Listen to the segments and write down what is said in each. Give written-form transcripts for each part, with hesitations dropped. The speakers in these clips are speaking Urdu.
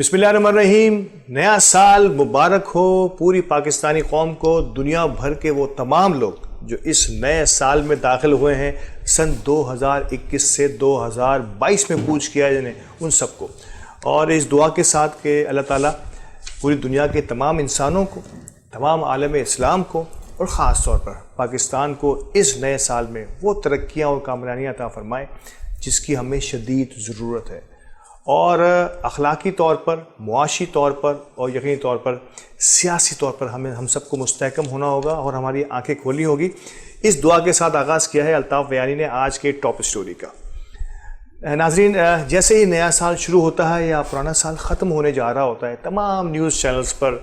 بسم اللہ الرحمن الرحیم. نیا سال مبارک ہو پوری پاکستانی قوم کو. دنیا بھر کے وہ تمام لوگ جو اس نئے سال میں داخل ہوئے ہیں سن 2021 سے 2022 میں کوچ کیا ہے جنہیں، ان سب کو، اور اس دعا کے ساتھ کہ اللہ تعالیٰ پوری دنیا کے تمام انسانوں کو، تمام عالم اسلام کو، اور خاص طور پر پاکستان کو اس نئے سال میں وہ ترقیاں اور کامیابیاں عطا فرمائے جس کی ہمیں شدید ضرورت ہے، اور اخلاقی طور پر، معاشی طور پر اور یقینی طور پر سیاسی طور پر ہم سب کو مستحکم ہونا ہوگا اور ہماری آنکھیں کھولی ہوگی. اس دعا کے ساتھ آغاز کیا ہے الطاف بیانی نے آج کے ٹاپ اسٹوری کا. ناظرین، جیسے ہی نیا سال شروع ہوتا ہے یا پرانا سال ختم ہونے جا رہا ہوتا ہے، تمام نیوز چینلز پر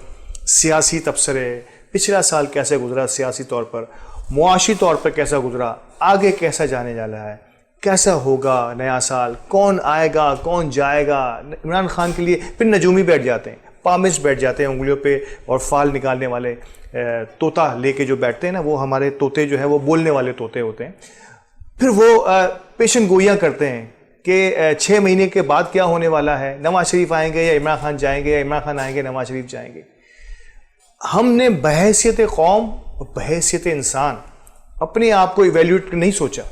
سیاسی تبصرے، پچھلا سال کیسے گزرا سیاسی طور پر، معاشی طور پر کیسا گزرا، آگے کیسا جانے جا رہا ہے، کیسا ہوگا نیا سال، کون آئے گا کون جائے گا. عمران خان کے لیے پھر نجومی بیٹھ جاتے ہیں، پامس بیٹھ جاتے ہیں انگلیوں پہ، اور فال نکالنے والے طوطا لے کے جو بیٹھتے ہیں نا، وہ ہمارے طوطے جو ہیں وہ بولنے والے طوطے ہوتے ہیں. پھر وہ پیشن گوئیاں کرتے ہیں کہ 6 مہینے کے بعد کیا ہونے والا ہے، نواز شریف آئیں گے یا عمران خان جائیں گے، یا عمران خان آئیں گے نواز شریف جائیں گے. ہم نے بحیثیت قوم اور بحیثیت انسان اپنے آپ کو ایویلیوٹ نہیں سوچا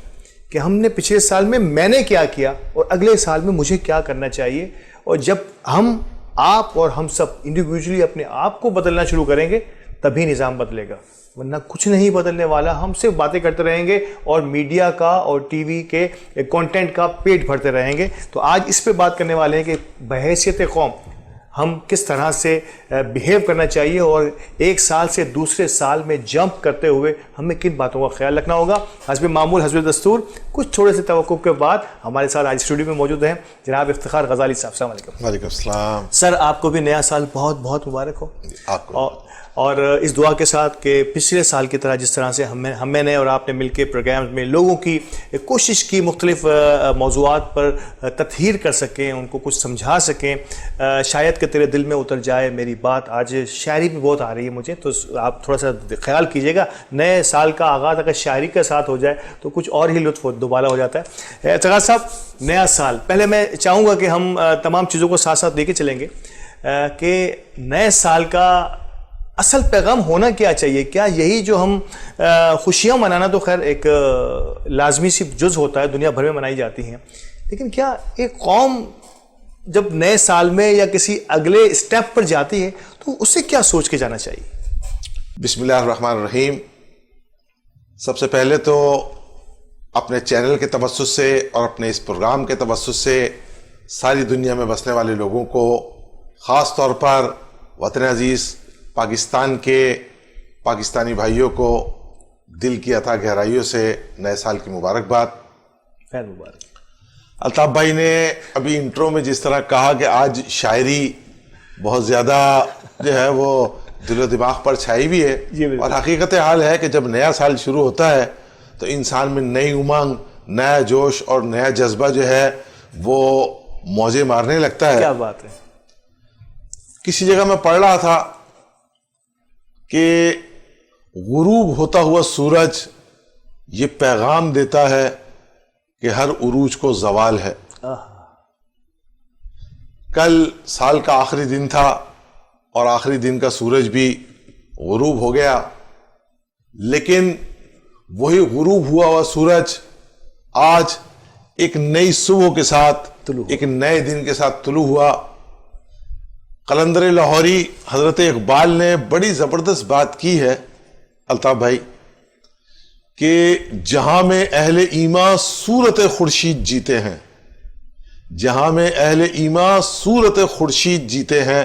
کہ ہم نے پچھلے سال میں نے کیا کیا اور اگلے سال میں مجھے کیا کرنا چاہیے. اور جب ہم، آپ اور ہم سب انڈیویجولی اپنے آپ کو بدلنا شروع کریں گے تبھی نظام بدلے گا، ورنہ کچھ نہیں بدلنے والا. ہم صرف باتیں کرتے رہیں گے اور میڈیا کا اور ٹی وی کے کانٹینٹ کا پیٹ بھرتے رہیں گے. تو آج اس پہ بات کرنے والے ہیں کہ بحیثیت قوم ہم کس طرح سے بیہیو کرنا چاہیے، اور ایک سال سے دوسرے سال میں جمپ کرتے ہوئے ہمیں کن باتوں کا خیال رکھنا ہوگا. حسب معمول، حسب دستور، کچھ تھوڑے سے توقف کے بعد ہمارے ساتھ آج اسٹوڈیو میں موجود ہیں جناب افتخار غزالی صاحب. السلام علیکم. وعلیکم السلام. سر، آپ کو بھی نیا سال بہت بہت مبارک ہو. آپ کو اور اس دعا کے ساتھ کہ پچھلے سال کی طرح جس طرح سے ہمیں نے اور آپ نے مل کے پروگرامز میں لوگوں کی کوشش کی مختلف موضوعات پر تطہیر کر سکیں، ان کو کچھ سمجھا سکیں، شاید کہ تیرے دل میں اتر جائے میری بات. آج شاعری بھی بہت آ رہی ہے مجھے، تو آپ تھوڑا سا خیال کیجیے گا. نئے سال کا آغاز اگر شاعری کے ساتھ ہو جائے تو کچھ اور ہی لطف دوبالا ہو جاتا ہے. افتخار صاحب، نیا سال، پہلے میں چاہوں گا کہ ہم تمام چیزوں کو ساتھ ساتھ لے کے چلیں گے کہ نئے سال کا اصل پیغام ہونا کیا چاہیے. کیا یہی جو ہم خوشیاں منانا تو خیر ایک لازمی سی جز ہوتا ہے، دنیا بھر میں منائی جاتی ہیں، لیکن کیا ایک قوم جب نئے سال میں یا کسی اگلے اسٹیپ پر جاتی ہے تو اسے کیا سوچ کے جانا چاہیے؟ بسم اللہ الرحمن الرحیم. سب سے پہلے تو اپنے چینل کے توسط سے اور اپنے اس پروگرام کے توسط سے ساری دنیا میں بسنے والے لوگوں کو، خاص طور پر وطن عزیز پاکستان کے پاکستانی بھائیوں کو دل کی عطا گہرائیوں سے نئے سال کی مبارکباد. خیر مبارک. الطاف بھائی نے ابھی انٹرو میں جس طرح کہا کہ آج شاعری بہت زیادہ جو ہے وہ دل و دماغ پر چھائی بھی ہے، اور حقیقت حال ہے کہ جب نیا سال شروع ہوتا ہے تو انسان میں نئی امنگ، نیا جوش اور نیا جذبہ جو ہے وہ موجیں مارنے لگتا ہے. کیا بات ہے. کسی جگہ میں پڑھ رہا تھا کہ غروب ہوتا ہوا سورج یہ پیغام دیتا ہے کہ ہر عروج کو زوال ہے. کل سال کا آخری دن تھا اور آخری دن کا سورج بھی غروب ہو گیا، لیکن وہی غروب ہوا ہوا سورج آج ایک نئی صبح کے ساتھ، ایک نئے دن کے ساتھ طلوع ہوا. قلندر لاہوری حضرت اقبال نے بڑی زبردست بات کی ہے الطاف بھائی کہ جہاں میں اہل ایمان صورت خورشید جیتے ہیں، جہاں میں اہل ایمان صورت خورشید جیتے ہیں،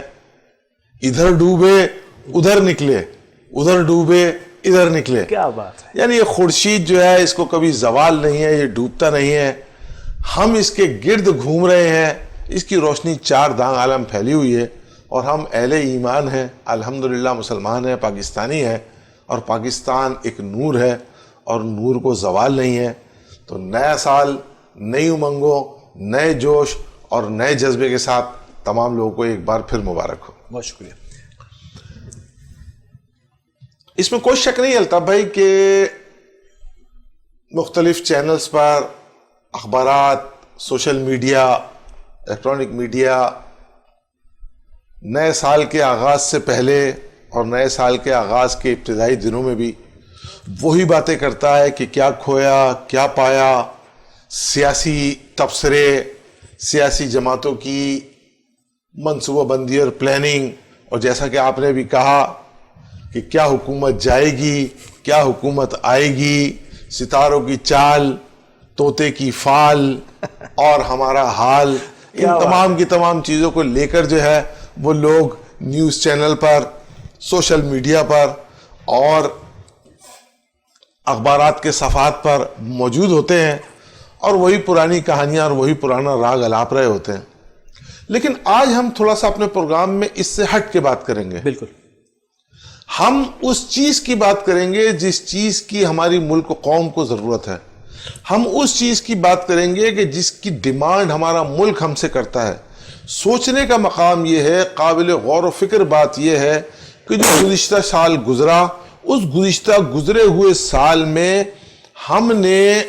ادھر ڈوبے ادھر نکلے، ادھر ڈوبے ادھر نکلے. کیا بات ہے. یعنی یہ خورشید جو ہے اس کو کبھی زوال نہیں ہے، یہ ڈوبتا نہیں ہے، ہم اس کے گرد گھوم رہے ہیں. اس کی روشنی 4 دانگ عالم پھیلی ہوئی ہے، اور ہم اہل ایمان ہیں، الحمدللہ مسلمان ہیں، پاکستانی ہیں، اور پاکستان ایک نور ہے اور نور کو زوال نہیں ہے. تو نیا سال نئی امنگوں، نئے جوش اور نئے جذبے کے ساتھ تمام لوگوں کو ایک بار پھر مبارک ہو. بہت شکریہ. اس میں کوئی شک نہیں الطاف بھائی کہ مختلف چینلز پر اخبارات، سوشل میڈیا، الیکٹرانک میڈیا نئے سال کے آغاز سے پہلے اور نئے سال کے آغاز کے ابتدائی دنوں میں بھی وہی باتیں کرتا ہے کہ کیا کھویا کیا پایا، سیاسی تبصرے، سیاسی جماعتوں کی منصوبہ بندی اور پلاننگ، اور جیسا کہ آپ نے بھی کہا کہ کیا حکومت جائے گی کیا حکومت آئے گی، ستاروں کی چال، طوطے کی فال اور ہمارا حال، ان تمام کی تمام چیزوں کو لے کر جو ہے وہ لوگ نیوز چینل پر، سوشل میڈیا پر اور اخبارات کے صفحات پر موجود ہوتے ہیں، اور وہی پرانی کہانیاں اور وہی پرانا راگ الاپ رہے ہوتے ہیں۔ لیکن آج ہم تھوڑا سا اپنے پروگرام میں اس سے ہٹ کے بات کریں گے۔ بالکل، ہم اس چیز کی بات کریں گے جس چیز کی ہماری ملک و قوم کو ضرورت ہے، ہم اس چیز کی بات کریں گے کہ جس کی ڈیمانڈ ہمارا ملک ہم سے کرتا ہے۔ سوچنے کا مقام یہ ہے، قابل غور و فکر بات یہ ہے کہ جو گزشتہ سال گزرا، اس گزرے ہوئے سال میں ہم نے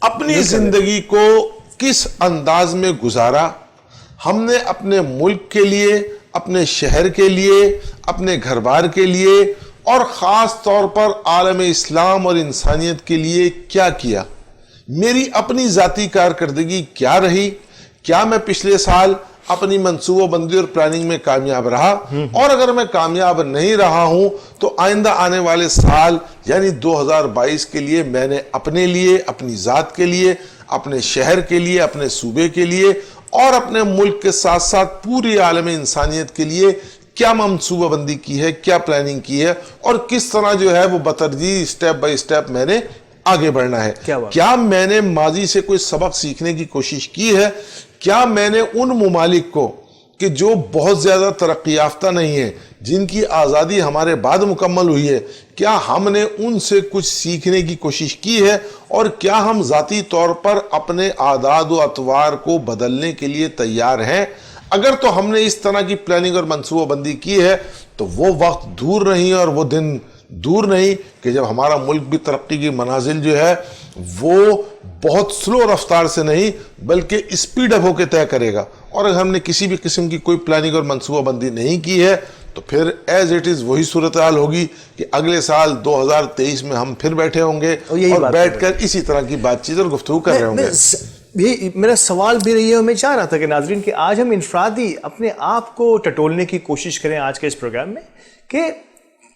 اپنی زندگی کو کس انداز میں گزارا، ہم نے اپنے ملک کے لیے، اپنے شہر کے لیے، اپنے گھر بار کے لیے اور خاص طور پر عالم اسلام اور انسانیت کے لیے کیا کیا، میری اپنی ذاتی کارکردگی کیا رہی، کیا میں پچھلے سال اپنی منصوبہ بندی اور پلاننگ میں کامیاب رہا، اور اگر میں کامیاب نہیں رہا ہوں تو آئندہ آنے والے سال یعنی 2022 کے لیے میں نے اپنے لیے، اپنی ذات کے لیے، اپنے شہر کے لیے، اپنے صوبے کے لیے اور اپنے ملک کے ساتھ ساتھ پوری عالم انسانیت کے لیے کیا منصوبہ بندی کی ہے، کیا پلاننگ کی ہے، اور کس طرح جو ہے وہ بتدریج اسٹیپ بائی اسٹیپ میں نے آگے بڑھنا ہے۔ کیا میں نے ماضی سے کوئی سبق سیکھنے کی کوشش کی ہے؟ کیا میں نے ان ممالک کو کہ جو بہت زیادہ ترقی یافتہ نہیں ہیں، جن کی آزادی ہمارے بعد مکمل ہوئی ہے، کیا ہم نے ان سے کچھ سیکھنے کی کوشش کی ہے؟ اور کیا ہم ذاتی طور پر اپنے عادات و اطوار کو بدلنے کے لیے تیار ہیں؟ اگر تو ہم نے اس طرح کی پلاننگ اور منصوبہ بندی کی ہے تو وہ وقت دور نہیں اور وہ دن دور نہیں کہ جب ہمارا ملک بھی ترقی کی منازل جو ہے وہ بہت سلو رفتار سے نہیں بلکہ اسپیڈ اپ ہو کے طے کرے گا۔ اور اگر ہم نے کسی بھی قسم کی کوئی پلاننگ اور منصوبہ بندی نہیں کی ہے تو پھر ایز اٹ از وہی صورتحال ہوگی کہ اگلے سال 2023 میں ہم پھر بیٹھے ہوں گے اور بیٹھ کر اسی طرح کی بات چیت اور گفتگو کر رہے ہوں گے۔ میرا سوال بھی رہی ہے، میں چاہ رہا تھا کہ ناظرین کہ آج ہم انفرادی اپنے آپ کو ٹٹولنے کی کوشش کریں آج کے اس پروگرام میں کہ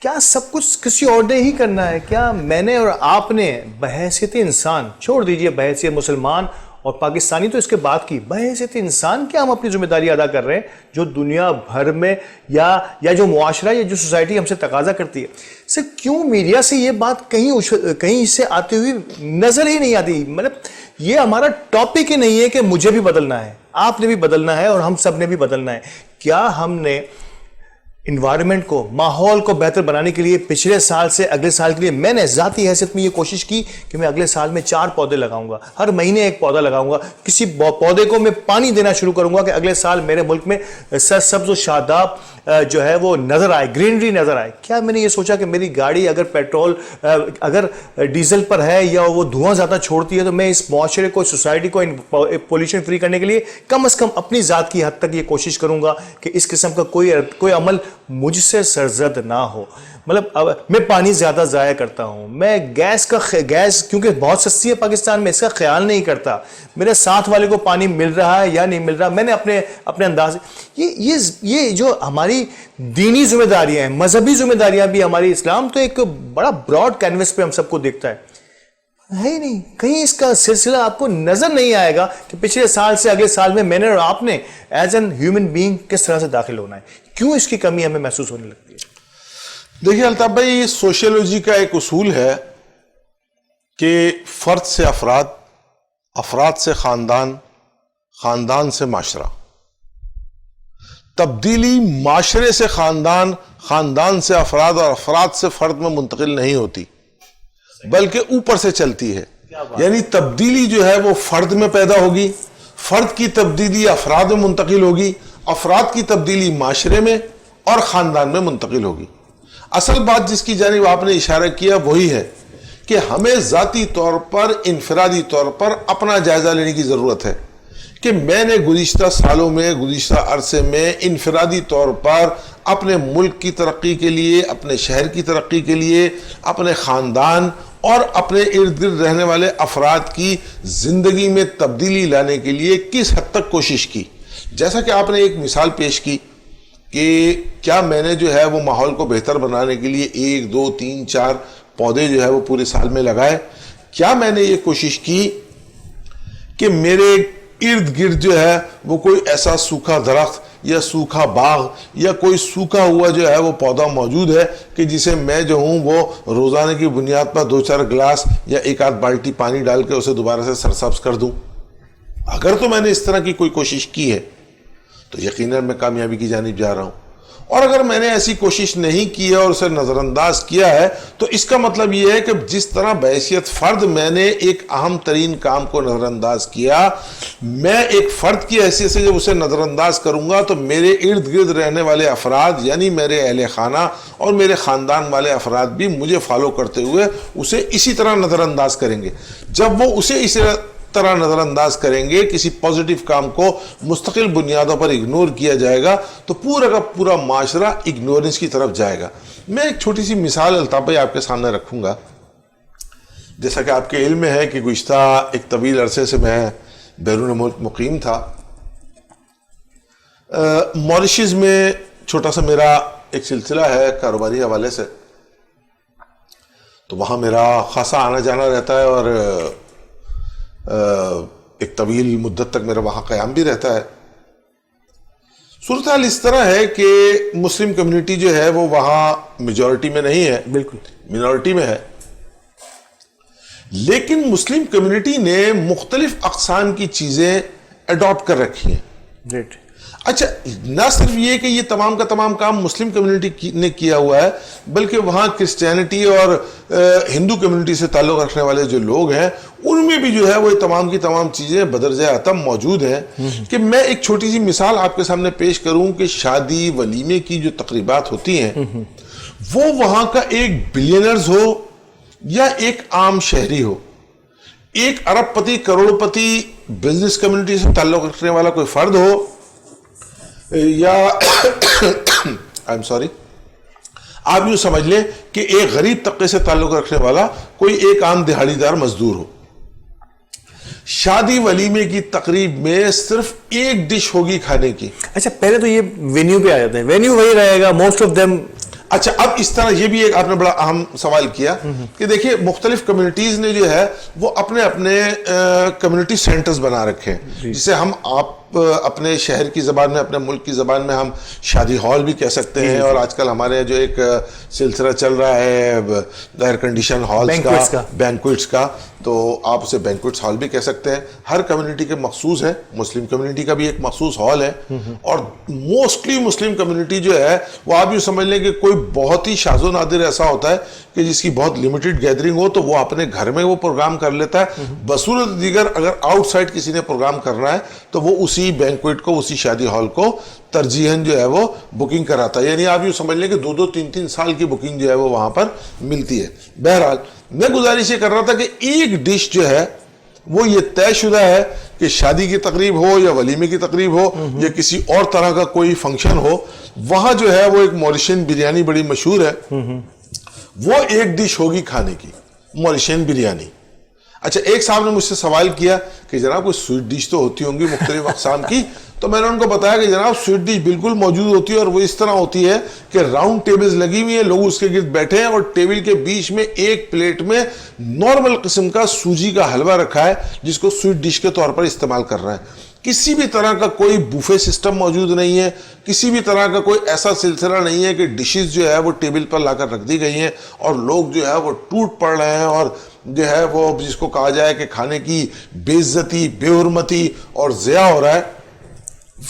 کیا سب کچھ کسی اور نے ہی کرنا ہے؟ کیا میں نے اور آپ نے بحیثیت انسان، چھوڑ دیجئے بحیثیت مسلمان اور پاکستانی تو اس کے بعد کی، بحیثیت انسان کیا ہم اپنی ذمہ داری ادا کر رہے ہیں جو دنیا بھر میں یا جو معاشرہ یا جو سوسائٹی ہم سے تقاضا کرتی ہے؟ سر کیوں میڈیا سے یہ بات کہیں سے آتی ہوئی نظر ہی نہیں آتی؟ مطلب یہ ہمارا ٹاپک ہی نہیں ہے کہ مجھے بھی بدلنا ہے، آپ نے بھی بدلنا ہے اور ہم سب نے بھی بدلنا ہے۔ کیا ہم نے انوائرمنٹ کو، ماحول کو بہتر بنانے کے لیے پچھلے سال سے اگلے سال کے لیے میں نے ذاتی حیثیت میں یہ کوشش کی کہ میں اگلے سال میں 4 پودے لگاؤں گا، ہر مہینے ایک پودا لگاؤں گا، کسی پودے کو میں پانی دینا شروع کروں گا کہ اگلے سال میرے ملک میں سبز و شاداب جو ہے وہ نظر آئے، گرینری نظر آئے؟ کیا میں نے یہ سوچا کہ میری گاڑی اگر پیٹرول اگر ڈیزل پر ہے یا وہ دھواں زیادہ چھوڑتی ہے تو میں اس معاشرے کو، سوسائٹی کو پولوشن فری کرنے کے لیے کم از کم اپنی ذات کی حد تک یہ کوشش کروں گا کہ اس قسم کا کوئی عمل مجھ سے سرزد نہ ہو؟ مطلب میں پانی زیادہ ضائع کرتا ہوں، میں گیس کیونکہ بہت سستی ہے پاکستان میں، اس کا خیال نہیں کرتا، میرے ساتھ والے کو پانی مل رہا ہے یا نہیں مل رہا، میں نے اپنے انداز یہ جو ہماری دینی ذمہ داریاں ہیں، مذہبی ذمہ داریاں بھی ہماری، اسلام تو ایک بڑا براڈ کینوس پہ ہم سب کو دیکھتا ہے ہی نہیں، کہیں اس کا سلسلہ آپ کو نظر نہیں آئے گا کہ پچھلے سال سے اگلے سال میں نے اور آپ نے ایز این ہیومن بینگ کس طرح سے داخل ہونا ہے؟ کیوں اس کی کمی ہمیں محسوس ہونے لگتی ہے؟ دیکھیے الطاف بھائی، سوشیولوجی کا ایک اصول ہے کہ فرد سے افراد، افراد سے خاندان، خاندان سے معاشرہ، تبدیلی معاشرے سے خاندان، خاندان سے افراد اور افراد سے فرد میں منتقل نہیں ہوتی بلکہ اوپر سے چلتی ہے۔ یعنی تبدیلی جو ہے وہ فرد میں پیدا ہوگی، فرد کی تبدیلی افراد میں منتقل ہوگی، افراد کی تبدیلی معاشرے میں اور خاندان میں منتقل ہوگی۔ اصل بات جس کی جانب آپ نے اشارہ کیا وہی ہے کہ ہمیں ذاتی طور پر، انفرادی طور پر اپنا جائزہ لینے کی ضرورت ہے کہ میں نے گزشتہ سالوں میں، گزشتہ عرصے میں انفرادی طور پر اپنے ملک کی ترقی کے لیے، اپنے شہر کی ترقی کے لیے، اپنے خاندان اور اپنے ارد گرد رہنے والے افراد کی زندگی میں تبدیلی لانے کے لیے کس حد تک کوشش کی. جیسا کہ آپ نے ایک مثال پیش کی کہ کیا میں نے جو ہے وہ ماحول کو بہتر بنانے کے لیے 1 2 3 4 پودے جو ہے وہ پورے سال میں لگائے. کیا میں نے یہ کوشش کی کہ میرے ارد گرد جو ہے وہ کوئی ایسا سوکھا درخت یا سوکھا باغ یا کوئی سوکھا ہوا جو ہے وہ پودا موجود ہے کہ جسے میں جو ہوں وہ روزانہ کی بنیاد پر 2-4 گلاس یا 1-8 بالٹی پانی ڈال کے اسے دوبارہ سے سرسبز کر دوں؟ اگر تو میں نے اس طرح کی کوئی کوشش کی ہے تو یقیناً میں کامیابی کی جانب جا رہا ہوں. اور اگر میں نے ایسی کوشش نہیں کی ہے اور اسے نظر انداز کیا ہے تو اس کا مطلب یہ ہے کہ جس طرح بحیثیت فرد میں نے ایک اہم ترین کام کو نظر انداز کیا، میں ایک فرد کی حیثیت سے جب اسے نظر انداز کروں گا تو میرے ارد گرد رہنے والے افراد یعنی میرے اہل خانہ اور میرے خاندان والے افراد بھی مجھے فالو کرتے ہوئے اسے اسی طرح نظر انداز کریں گے. جب وہ اسے اسی طرح نظر انداز کریں گے، کسی پازیٹیو کام کو مستقل بنیادوں پر اگنور کیا جائے گا تو پورا کا پورا معاشرہ اگنورنس کی طرف جائے گا. میں ایک چھوٹی سی مثال الطاف بھائی آپ کے سامنے رکھوں گا. جیسا کہ آپ کے علم میں ہے کہ گزشتہ ایک طویل عرصے سے میں بیرون ملک مقیم تھا. ماریشس میں چھوٹا سا میرا ایک سلسلہ ہے کاروباری حوالے سے، تو وہاں میرا خاصا آنا جانا رہتا ہے اور ایک طویل مدت تک میرا وہاں قیام بھی رہتا ہے. صورتحال اس طرح ہے کہ مسلم کمیونٹی جو ہے وہ وہاں میجورٹی میں نہیں ہے، بالکل مینورٹی میں ہے، لیکن مسلم کمیونٹی نے مختلف اقسام کی چیزیں اڈاپٹ کر رکھی ہیں. گریٹ. اچھا، نہ صرف یہ کہ یہ تمام کا تمام کام مسلم کمیونٹی نے کیا ہوا ہے، بلکہ وہاں کرسچینٹی اور ہندو کمیونٹی سے تعلق رکھنے والے جو لوگ ہیں ان میں بھی جو ہے وہ تمام کی تمام چیزیں بدرجہ اتم موجود ہیں. کہ میں ایک چھوٹی سی مثال آپ کے سامنے پیش کروں کہ شادی ولیمے کی جو تقریبات ہوتی ہیں وہ وہاں کا ایک بلینرز ہو یا ایک عام شہری ہو، ایک ارب پتی کروڑ پتی بزنس کمیونٹی سے تعلق رکھنے والا کوئی فرد ہو یا آپ یوں سمجھ لیں کہ ایک غریب طبقے سے تعلق رکھنے والا کوئی ایک عام دہاڑی دار مزدور ہو، شادی ولیمے کی تقریب میں صرف ایک ڈش ہوگی کھانے کی. اچھا، پہلے تو یہ وینیو پہ آ جاتے ہیں، وینیو وہی رہے گا موسٹ آف دیم. اچھا، اب اس طرح یہ بھی ایک آپ نے بڑا اہم سوال کیا کہ دیکھیں مختلف کمیونٹیز نے جو ہے وہ اپنے اپنے کمیونٹی سینٹرز بنا رکھے ہیں، جسے ہم آپ اپنے شہر کی زبان میں، اپنے ملک کی زبان میں ہم شادی ہال بھی کہہ سکتے ہیں. اور آج کل ہمارے جو ایک سلسلہ چل رہا ہے ایئر کنڈیشن ہالز کا، بینکویٹس کا، تو آپ اسے بینکویٹس ہال بھی کہہ سکتے ہیں. ہر کمیونٹی کے مخصوص ہے، مسلم کمیونٹی کا بھی ایک مخصوص ہال ہے. اور موسٹلی مسلم کمیونٹی جو ہے وہ آپ یوں سمجھ لیں کہ کوئی بہت ہی شاذ و نادر ایسا ہوتا ہے کہ جس کی بہت لمیٹڈ گیدرنگ ہو تو وہ اپنے گھر میں وہ پروگرام کر لیتا ہے. بصورت دیگر اگر آؤٹ سائڈ کسی نے پروگرام کرنا ہے تو وہ اسی بینکویٹ کو، اسی شادی ہال کو ترجیحاً جو ہے وہ بکنگ کراتا ہے. یعنی آپ یوں سمجھ لیں کہ 2 3 سال کی بکنگ جو ہے وہ وہاں پر ملتی ہے. بہرحال میں گزارش یہ کر رہا تھا کہ ایک ڈش جو ہے وہ یہ طے شدہ ہے کہ شادی کی تقریب ہو یا ولیمے کی تقریب ہو یا کسی اور طرح کا کوئی فنکشن ہو، وہاں جو ہے وہ ایک موریشین بریانی بڑی مشہور ہے، وہ ایک ڈش ہوگی کھانے کی، موریشین بریانی. اچھا، ایک صاحب نے مجھ سے سوال کیا کہ جناب کوئی سویٹ ڈش تو ہوتی ہوں گی مختلف اقسام کی، تو میں نے ان کو بتایا کہ جناب سویٹ ڈش بالکل موجود ہوتی ہے اور وہ اس طرح ہوتی ہے کہ راؤنڈ ٹیبلز لگی ہوئی ہیں، لوگ اس کے گرد بیٹھے ہیں اور ٹیبل کے بیچ میں ایک پلیٹ میں نارمل قسم کا سوجی کا حلوہ رکھا ہے جس کو سویٹ ڈش کے طور پر استعمال کر رہے ہیں. کسی بھی طرح کا کوئی بوفے سسٹم موجود نہیں ہے، کسی بھی طرح کا کوئی ایسا سلسلہ نہیں ہے کہ ڈشز جو ہے وہ ٹیبل پر لا کر رکھ دی گئی ہیں اور لوگ جو ہے وہ ٹوٹ پڑ رہے ہیں اور جو ہے وہ جس کو کہا جائے کہ کھانے کی بے عزتی، بے حرمتی اور ضیاع ہو رہا ہے.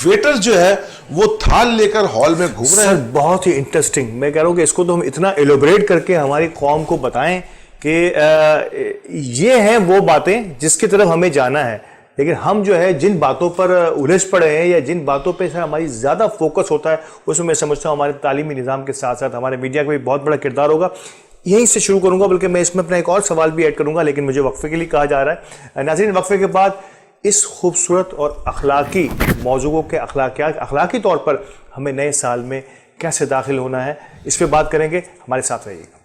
ویٹر جو ہے وہ تھال لے کر ہال میں گھوم رہے ہیں. بہت ہی انٹرسٹنگ. میں کہہ رہا ہوں کہ اس کو تو ہم اتنا ایلوبریٹ کر کے ہماری قوم کو بتائیں کہ یہ ہیں وہ باتیں جس کی طرف ہمیں جانا ہے. لیکن ہم جو ہے جن باتوں پر الجھ پڑے ہیں یا جن باتوں پہ ہماری زیادہ فوکس ہوتا ہے اس میں میں سمجھتا ہوں ہمارے تعلیمی نظام کے ساتھ ساتھ ہمارے میڈیا کا بھی بہت بڑا کردار ہوگا. یہیں سے شروع کروں گا، بلکہ میں اس میں اپنا ایک اور سوال بھی ایڈ کروں گا لیکن مجھے وقفے کے لیے کہا جا رہا ہے. ناظرین، وقفے کے بعد اس خوبصورت اور اخلاقی موضوعوں کے اخلاقی طور پر ہمیں نئے سال میں کیسے داخل ہونا ہے، اس پہ بات کریں گے. ہمارے ساتھ رہیے گا.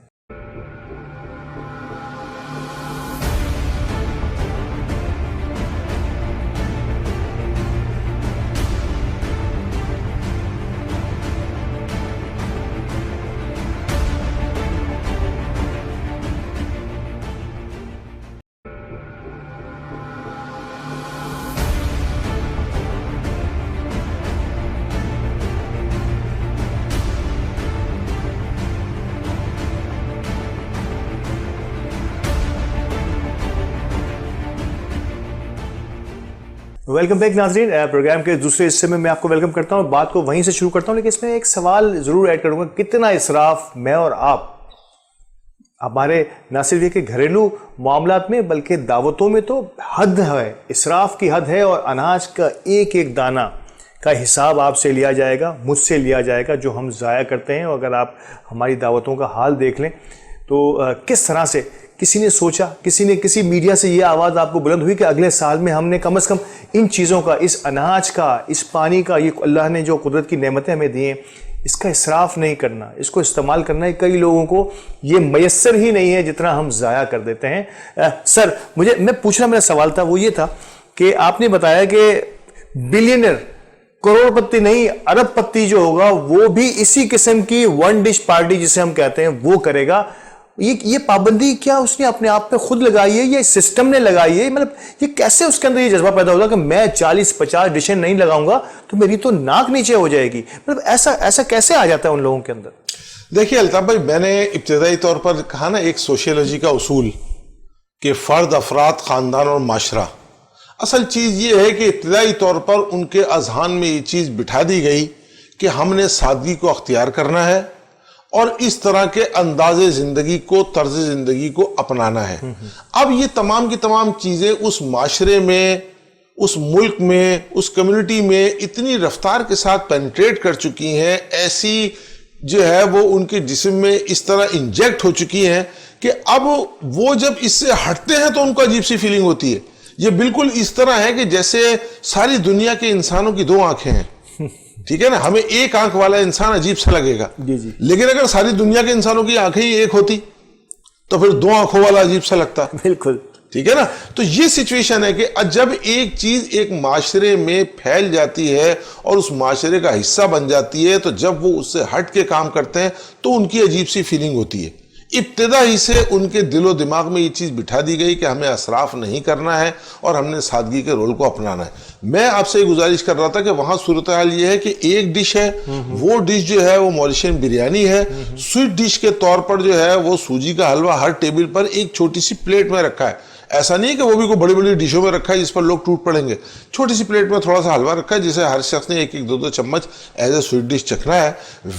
ویلکم بیک ناظرین. پروگرام کے دوسرے حصے میں آپ کو ویلکم کرتا ہوں. بات کو وہیں سے شروع کرتا ہوں، لیکن اس میں ایک سوال ضرور ایڈ کروں گا. کتنا اسراف میں اور آپ ہمارے نہ صرف یہ کہ گھریلو معاملات میں بلکہ دعوتوں میں تو حد ہے، اسراف کی حد ہے، اور اناج کا ایک ایک دانہ کا حساب آپ سے لیا جائے گا، مجھ سے لیا جائے گا جو ہم ضائع کرتے ہیں. اور اگر آپ ہماری دعوتوں کا حال دیکھ لیں تو کس طرح سے کسی نے سوچا، کسی میڈیا سے یہ آواز آپ کو بلند ہوئی کہ اگلے سال میں ہم نے کم از کم ان چیزوں کا، اس اناج کا، اس پانی کا، یہ اللہ نے جو قدرت کی نعمتیں ہمیں دی ہیں، اس کا اسراف نہیں کرنا، اس کو استعمال کرنا ہے. کئی لوگوں کو یہ میسر ہی نہیں ہے جتنا ہم ضائع کر دیتے ہیں. سر میں پوچھنا، میرا سوال تھا وہ یہ تھا کہ آپ نے بتایا کہ بلینئر، کروڑ پتی نہیں ارب پتی جو ہوگا وہ بھی اسی قسم کی ون ڈش پارٹی جسے ہم کہتے ہیں وہ کرے گا. یہ پابندی کیا اس نے اپنے آپ پہ خود لگائی ہے یا سسٹم نے لگائی ہے؟ مطلب یہ کیسے اس کے اندر یہ جذبہ پیدا ہوگا کہ میں 40-50 ڈشیں نہیں لگاؤں گا تو میری تو ناک نیچے ہو جائے گی؟ مطلب ایسا کیسے آ جاتا ہے ان لوگوں کے اندر؟ دیکھیے الطاف بھائی، میں نے ابتدائی طور پر کہا نا ایک سوشیولوجی کا اصول کہ فرد، افراد، خاندان اور معاشرہ. اصل چیز یہ ہے کہ ابتدائی طور پر ان کے اذہان میں یہ چیز بٹھا دی گئی کہ ہم نے سادگی کو اختیار کرنا ہے اور اس طرح کے انداز زندگی کو، طرز زندگی کو اپنانا ہے. اب یہ تمام کی تمام چیزیں اس معاشرے میں، اس ملک میں، اس کمیونٹی میں اتنی رفتار کے ساتھ پینٹریٹ کر چکی ہیں، ایسی جو ہے وہ ان کے جسم میں اس طرح انجیکٹ ہو چکی ہیں کہ اب وہ جب اس سے ہٹتے ہیں تو ان کو عجیب سی فیلنگ ہوتی ہے. یہ بالکل اس طرح ہے کہ جیسے ساری دنیا کے انسانوں کی 2 آنکھیں ہیں. ٹھیک ہے نا، ہمیں ایک آنکھ والا انسان عجیب سا لگے گا، لیکن اگر ساری دنیا کے انسانوں کی آنکھیں ہی ایک ہوتی تو پھر 2 آنکھوں والا عجیب سا لگتا. بالکل ٹھیک ہے نا. تو یہ سچویشن ہے کہ جب ایک چیز ایک معاشرے میں پھیل جاتی ہے اور اس معاشرے کا حصہ بن جاتی ہے تو جب وہ اس سے ہٹ کے کام کرتے ہیں تو ان کی عجیب سی فیلنگ ہوتی ہے. ابتدا ہی سے ان کے دل و دماغ میں یہ چیز بٹھا دی گئی کہ ہمیں اسراف نہیں کرنا ہے اور ہم نے سادگی کے رول کو اپنانا ہے. میں آپ سے یہ گزارش کر رہا تھا کہ وہاں صورتحال یہ ہے کہ ایک ڈش ہے، وہ ڈش جو ہے وہ موریشین بریانی ہے. سویٹ ڈش کے طور پر جو ہے وہ سوجی کا حلوہ ہر ٹیبل پر ایک چھوٹی سی پلیٹ میں رکھا ہے. ایسا نہیں کہ وہ بھی کوئی بڑی بڑی ڈشوں میں رکھا ہے جس پر لوگ ٹوٹ پڑیں گے. چھوٹی سی پلیٹ میں تھوڑا سا حلوہ رکھا ہے جسے ہر شخص نے 1-2 چمچ ایز اے سویٹ ڈش چکھنا ہے.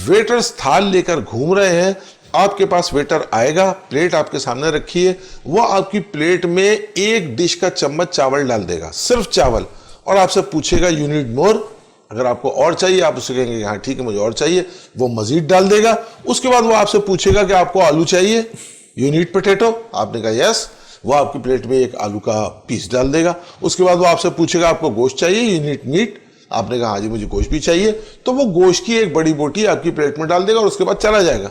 ویٹرز تھال لے کر گھوم رہے ہیں. آپ کے پاس ویٹر آئے گا، پلیٹ آپ کے سامنے رکھی ہے، وہ آپ کی پلیٹ میں ایک ڈش کا چمچ چاول ڈال دے گا، صرف چاول، اور آپ سے پوچھے گا یو نیڈ مور. اگر آپ کو اور چاہیے آپ اسے کہیں گے ہاں ٹھیک ہے مجھے اور چاہیے، وہ مزید ڈال دے گا. اس کے بعد وہ آپ سے پوچھے گا کہ آپ کو آلو چاہیے، یو نیڈ پوٹیٹو، آپ نے کہا یس، وہ آپ کی پلیٹ میں ایک آلو کا پیس ڈال دے گا. اس کے بعد وہ آپ سے پوچھے گا آپ کو گوشت چاہیے، یو نیڈ میٹ، آپ نے کہا ہاں جی مجھے گوشت بھی چاہیے، تو وہ گوشت کی ایک بڑی بوٹی آپ کی پلیٹ میں ڈال دے گا اور اس کے بعد چلا جائے گا.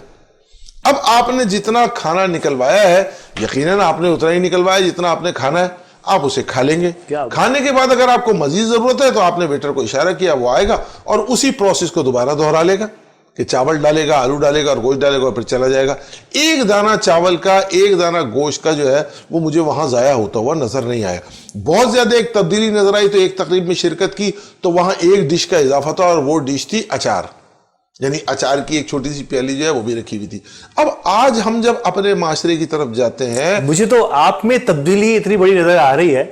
اب آپ نے جتنا کھانا نکلوایا ہے یقیناً آپ نے اتنا ہی نکلوایا جتنا آپ نے کھانا ہے، آپ اسے کھا لیں گے. کھانے کے بعد اگر آپ کو مزید ضرورت ہے تو آپ نے ویٹر کو اشارہ کیا، وہ آئے گا اور اسی پروسیس کو دوبارہ دہرا لے گا کہ چاول ڈالے گا، آلو ڈالے گا اور گوشت ڈالے گا اور پھر چلا جائے گا. ایک دانہ چاول کا، ایک دانہ گوشت کا جو ہے وہ مجھے وہاں ضائع ہوتا ہوا نظر نہیں آیا. بہت زیادہ ایک تبدیلی نظر آئی تو ایک تقریب میں شرکت کی تو وہاں ایک ڈش کا اضافہ تھا اور وہ ڈش تھی اچار، یعنی اچار کی ایک چھوٹی سی پیالی جو ہے وہ بھی رکھی ہوئی تھی. اب آج ہم جب اپنے معاشرے کی طرف جاتے ہیں، مجھے تو آپ میں تبدیلی اتنی بڑی نظر آ رہی ہے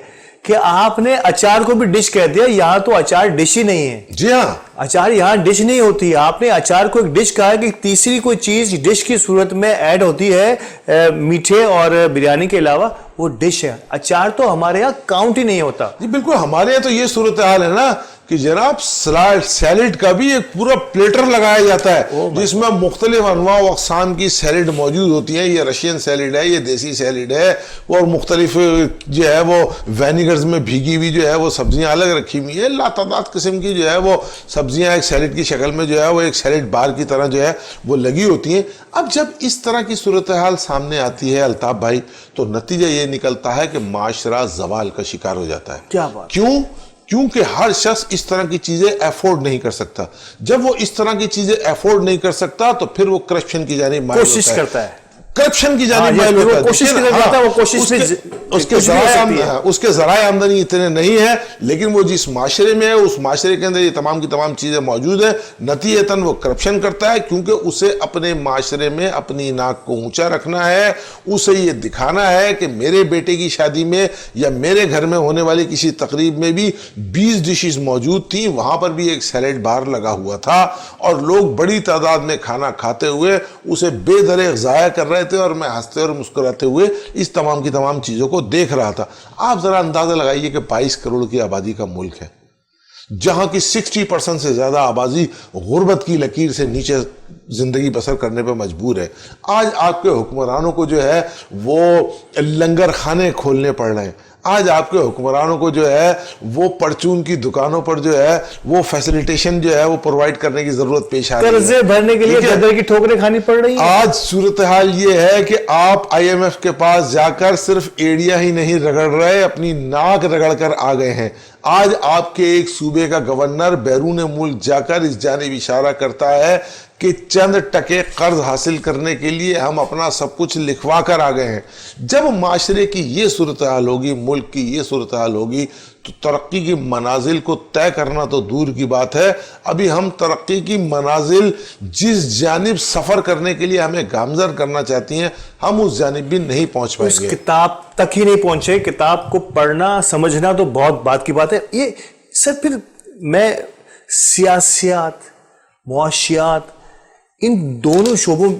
کہ آپ نے اچار کو بھی ڈش کہہ دیا. یہاں تو اچار ڈش ہی نہیں ہے. جی ہاں، اچار یہاں ڈش نہیں ہوتی. آپ نے اچار کو ایک ڈش کہا ہے کہ تیسری کوئی چیز ڈش کی صورت میں ایڈ ہوتی ہے میٹھے اور بریانی کے علاوہ، وہ ڈش ہے. اچار تو ہمارے یہاں کاؤنٹ ہی نہیں ہوتا. جی بالکل, ہمارے یہاں تو یہ صورتحال ہے نا کہ جناب سیلڈ کا بھی ایک پورا پلیٹر لگایا جاتا ہے جس میں مختلف انواع و اقسام کی سیلڈ موجود ہوتی ہیں. یہ رشین سیلڈ ہے, یہ دیسی سیلڈ ہے, اور مختلف جو ہے وہ وینیگرز میں بھیگی ہوئی جو ہے وہ سبزیاں الگ رکھی ہوئی ہیں. لاتعداد قسم کی جو ہے وہ سبزیاں ایک سیلڈ کی شکل میں جو ہے وہ ایک سیلڈ بار کی طرح جو ہے وہ لگی ہوتی ہیں. اب جب اس طرح کی صورتحال سامنے آتی ہے الطاف بھائی, تو نتیجہ یہ نکلتا ہے کہ معاشرہ زوال کا شکار ہو جاتا ہے. کیا بات؟ کیونکہ ہر شخص اس طرح کی چیزیں افورڈ نہیں کر سکتا. جب وہ اس طرح کی چیزیں افورڈ نہیں کر سکتا تو پھر وہ کرپشن کی جانب مائل کوشش کرتا ہے, کرپشن کی جانب مائل ہوتا ہے. اس کے ذرائع آمدنی اتنے نہیں ہے, لیکن وہ جس معاشرے میں ہے اس معاشرے کے اندر یہ تمام کی تمام چیزیں موجود ہیں. نتیجتاً وہ کرپشن کرتا ہے کیونکہ اسے اپنے معاشرے میں اپنی ناک کو اونچا رکھنا ہے. اسے یہ دکھانا ہے کہ میرے بیٹے کی شادی میں یا میرے گھر میں ہونے والی کسی تقریب میں بھی 20 ڈشز موجود تھیں, وہاں پر بھی ایک سیلڈ بار لگا ہوا تھا اور لوگ بڑی تعداد میں کھانا کھاتے ہوئے اسے بے دریغ ضائع کر رہے تھے, اور میں ہنستے اور مسکراتے ہوئے اس تمام کی تمام چیزوں کو دیکھ رہا تھا. آپ ذرا اندازہ لگائیے کہ 22 کروڑ کی آبادی کا ملک ہے جہاں کی 60% سے زیادہ آبادی غربت کی لکیر سے نیچے زندگی بسر کرنے پہ مجبور ہے. آج آپ کے حکمرانوں کو جو ہے وہ لنگر خانے کھولنے پڑ رہے ہیں. آج آپ کے حکمرانوں کو جو ہے وہ پرچون کی دکانوں پر جو ہے وہ فیسیلیٹیشن جو ہے وہ پرووائڈ کرنے کی ضرورت پیش آ رہی ہے. قرضے بھرنے کے لیے قدر کی ٹھوکریں کھانی پڑ رہی ہیں. آج صورتحال یہ ہے کہ آپ IMF کے پاس جا کر صرف ایڑیا ہی نہیں رگڑ رہے, اپنی ناک رگڑ کر آ گئے ہیں. آج آپ کے ایک صوبے کا گورنر بیرون ملک جا کر اس جانب اشارہ کرتا ہے کہ چند ٹکے قرض حاصل کرنے کے لیے ہم اپنا سب کچھ لکھوا کر آ گئے ہیں. جب معاشرے کی یہ صورتحال ہوگی, ملک کی یہ صورتحال ہوگی, تو ترقی کی منازل کو طے کرنا تو دور کی بات ہے, ابھی ہم ترقی کی منازل جس جانب سفر کرنے کے لیے ہمیں گامزن کرنا چاہتی ہیں, ہم اس جانب بھی نہیں پہنچ پائیں گے. کتاب تک ہی نہیں پہنچے. کتاب کو پڑھنا سمجھنا تو بہت بات کی بات ہے. یہ سر پھر میں سیاسیات, معاشیات, ان دونوں شعبوں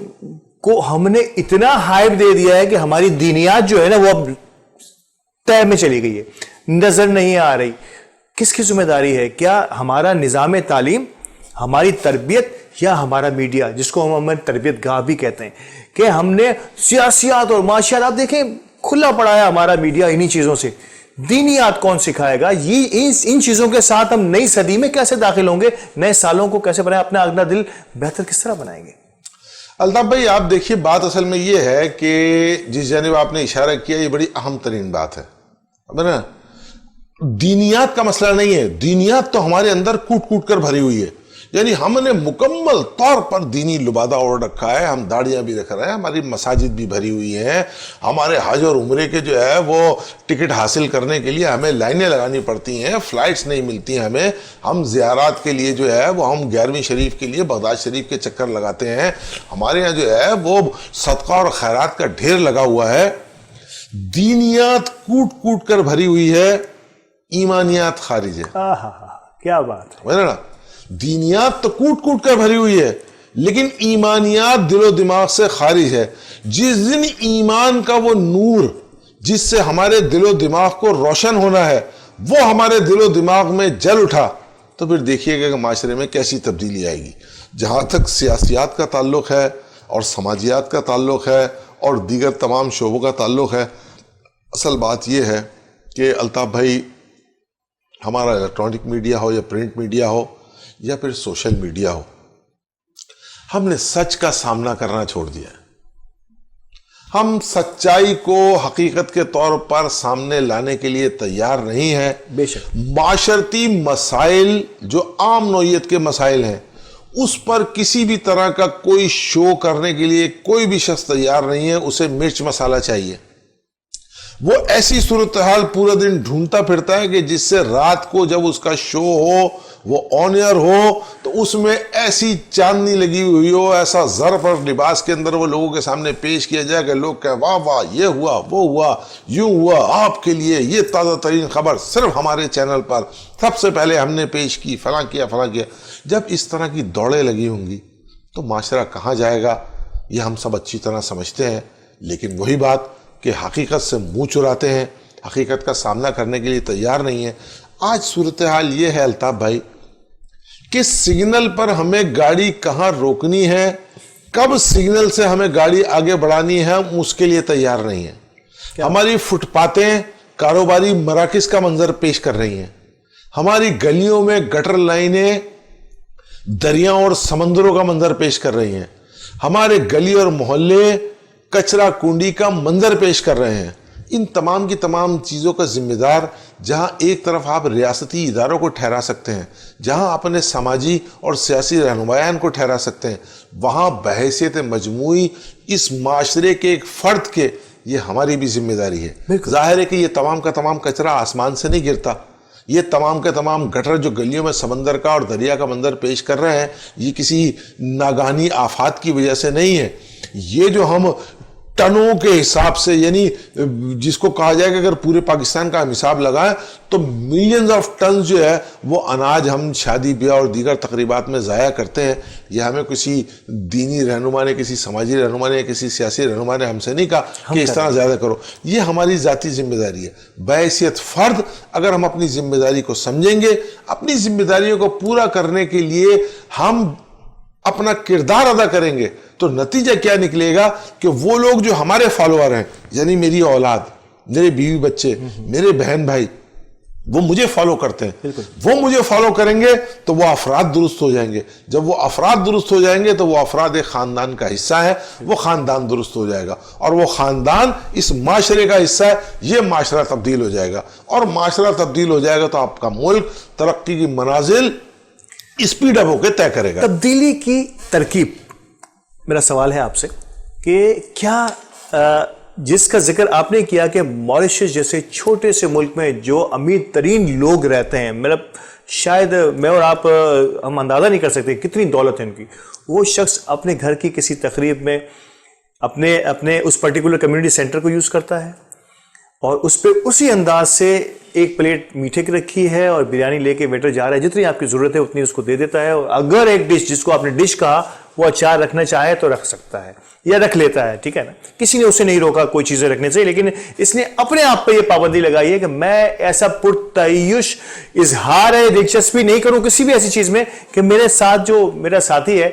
کو ہم نے اتنا ہائپ دے دیا ہے کہ ہماری دینیات جو ہے نا وہ اب طے میں چلی گئی ہے, نظر نہیں آ رہی. کس کی ذمہ داری ہے؟ کیا ہمارا نظام تعلیم, ہماری تربیت, یا ہمارا میڈیا جس کو ہم تربیت گاہ بھی کہتے ہیں, کہ ہم نے سیاسیات اور معاشیات, آپ دیکھیں کھلا پڑا ہے ہمارا میڈیا انہی چیزوں سے. دینیات کون سکھائے گا؟ یہ ان چیزوں کے ساتھ ہم نئی صدی میں کیسے داخل ہوں گے؟ نئے سالوں کو کیسے بنائیں؟ اپنا اگلا دل بہتر کس طرح بنائیں گے؟ الطاف بھائی آپ دیکھیے, بات اصل میں یہ ہے کہ جس جانب آپ نے اشارہ کیا یہ بڑی اہم ترین بات ہے. دینیات کا مسئلہ نہیں ہے, دینیات تو ہمارے اندر کوٹ کوٹ کر بھری ہوئی ہے. یعنی ہم نے مکمل طور پر دینی لبادہ اوڑھ رکھا ہے, ہم داڑیاں بھی رکھ رہے ہیں, ہماری مساجد بھی بھری ہوئی ہیں, ہمارے حج اور عمرے کے جو ہے وہ ٹکٹ حاصل کرنے کے لیے ہمیں لائنیں لگانی پڑتی ہیں, فلائٹس نہیں ملتی ہیں ہمیں, ہم زیارات کے لیے جو ہے وہ ہم 11ویں شریف کے لیے بغداد شریف کے چکر لگاتے ہیں, ہمارے یہاں جو ہے وہ صدقہ اور خیرات کا ڈھیر لگا ہوا ہے. دینیات کوٹ کوٹ کر بھری ہوئی ہے, ایمانیات خارج ہے. کیا بات ہے نا, دینیات تو کوٹ کوٹ کر بھری ہوئی ہے لیکن ایمانیات دل و دماغ سے خارج ہے. جس دن ایمان کا وہ نور جس سے ہمارے دل و دماغ کو روشن ہونا ہے وہ ہمارے دل و دماغ میں جل اٹھا تو پھر دیکھیے گا کہ معاشرے میں کیسی تبدیلی آئے گی. جہاں تک سیاسیات کا تعلق ہے اور سماجیات کا تعلق ہے اور دیگر تمام شعبوں کا تعلق ہے, اصل بات یہ ہے کہ الطاف بھائی ہمارا الیکٹرانک میڈیا ہو یا پرنٹ میڈیا ہو یا پھر سوشل میڈیا ہو, ہم نے سچ کا سامنا کرنا چھوڑ دیا ہے. ہم سچائی کو حقیقت کے طور پر سامنے لانے کے لیے تیار نہیں ہیں. بے شک معاشرتی مسائل جو عام نوعیت کے مسائل ہیں اس پر کسی بھی طرح کا کوئی شو کرنے کے لیے کوئی بھی شخص تیار نہیں ہے. اسے مرچ مسالہ چاہیے. وہ ایسی صورتحال پورا دن ڈھونڈتا پھرتا ہے کہ جس سے رات کو جب اس کا شو ہو, وہ آن ایئر ہو, تو اس میں ایسی چاندنی لگی ہوئی ہو, ایسا ظرف اور لباس کے اندر وہ لوگوں کے سامنے پیش کیا جائے کہ لوگ کہیں واہ واہ یہ ہوا وہ ہوا یوں ہوا, آپ کے لیے یہ تازہ ترین خبر صرف ہمارے چینل پر سب سے پہلے ہم نے پیش کی, فلاں کیا فلاں کیا. جب اس طرح کی دوڑیں لگی ہوں گی تو معاشرہ کہاں جائے گا یہ ہم سب اچھی طرح سمجھتے ہیں. لیکن وہی بات کہ حقیقت سے منہ چراتے ہیں، حقیقت کا سامنا کرنے کے لیے تیار نہیں ہیں۔ آج صورتحال یہ ہے الطاف بھائی کہ سگنل پر ہمیں گاڑی کہاں روکنی ہے، کب سگنل سے ہمیں گاڑی آگے بڑھانی ہے، ہم اس کے لیے تیار نہیں ہیں۔ ہماری فٹ پاتیں کاروباری مراکز کا منظر پیش کر رہی ہیں، ہماری گلیوں میں گٹر لائنیں دریاؤں اور سمندروں کا منظر پیش کر رہی ہیں، ہمارے گلی اور محلے کچرا کنڈی کا منظر پیش کر رہے ہیں۔ ان تمام کی تمام چیزوں کا ذمہ دار جہاں ایک طرف آپ ریاستی اداروں کو ٹھہرا سکتے ہیں، جہاں اپنے سماجی اور سیاسی رہنمایان کو ٹھہرا سکتے ہیں، وہاں بحیثیت مجموعی اس معاشرے کے ایک فرد کے یہ ہماری بھی ذمہ داری ہے۔ ظاہر ہے کہ یہ تمام کا تمام کچرا آسمان سے نہیں گرتا، یہ تمام کے تمام گٹر جو گلیوں میں سمندر کا اور دریا کا منظر پیش کر رہے ہیں، یہ کسی ناگہانی آفات کی وجہ سے نہیں ہے۔ یہ جو ہم ٹنوں کے حساب سے، یعنی جس کو کہا جائے کہ اگر پورے پاکستان کا ہم حساب لگائیں تو ملینز آف ٹنز جو ہے وہ اناج ہم شادی بیاہ اور دیگر تقریبات میں ضائع کرتے ہیں، یہ ہمیں کسی دینی رہنما نے، کسی سماجی رہنما نے، کسی سیاسی رہنما نے ہم سے نہیں کہا کہ اس طرح زیادہ کرو۔ یہ ہماری ذاتی ذمہ داری ہے۔ بحیثیت فرد اگر ہم اپنی ذمہ داری کو سمجھیں گے، اپنی ذمہ داریوں کو پورا کرنے کے لیے ہم اپنا کردار ادا کریں گے، تو نتیجہ کیا نکلے گا کہ وہ لوگ جو ہمارے فالوور ہیں، یعنی میری اولاد، میرے بیوی بچے، میرے بہن بھائی، وہ مجھے فالو کرتے ہیں، وہ مجھے فالو کریں گے تو وہ افراد درست ہو جائیں گے۔ جب وہ افراد درست ہو جائیں گے تو وہ افراد ایک خاندان کا حصہ ہے، وہ خاندان درست ہو جائے گا، اور وہ خاندان اس معاشرے کا حصہ ہے، یہ معاشرہ تبدیل ہو جائے گا، اور معاشرہ تبدیل ہو جائے گا تو آپ کا ملک ترقی کی منازل اسپیڈ اپ ہو کے طے کرے گا۔ تبدیلی کی ترکیب، میرا سوال ہے آپ سے کہ کیا جس کا ذکر آپ نے کیا کہ موریشس جیسے چھوٹے سے ملک میں جو امیر ترین لوگ رہتے ہیں، میرا شاید میں اور آپ ہم اندازہ نہیں کر سکتے کتنی دولت ہے ان کی، وہ شخص اپنے گھر کی کسی تقریب میں اپنے اس پرٹیکولر کمیونٹی سینٹر کو یوز کرتا ہے، اور اس پہ اسی انداز سے ایک پلیٹ میٹھے کی رکھی ہے اور بریانی لے کے ویٹر جا رہا ہے، جتنی آپ کی ضرورت ہے اتنی اس کو دے دیتا ہے، اور اگر ایک ڈش جس کو آپ نے ڈش کہا وہ اچار رکھنا چاہے تو رکھ سکتا ہے یا رکھ لیتا ہے، ٹھیک ہے نا، کسی نے اسے نہیں روکا کوئی چیزیں رکھنے سے، لیکن اس نے اپنے آپ پہ یہ پابندی لگائی ہے کہ میں ایسا پرتعیش اظہار ہے دلچسپی نہیں کروں کسی بھی ایسی چیز میں کہ میرے ساتھ جو میرا ساتھی ہے۔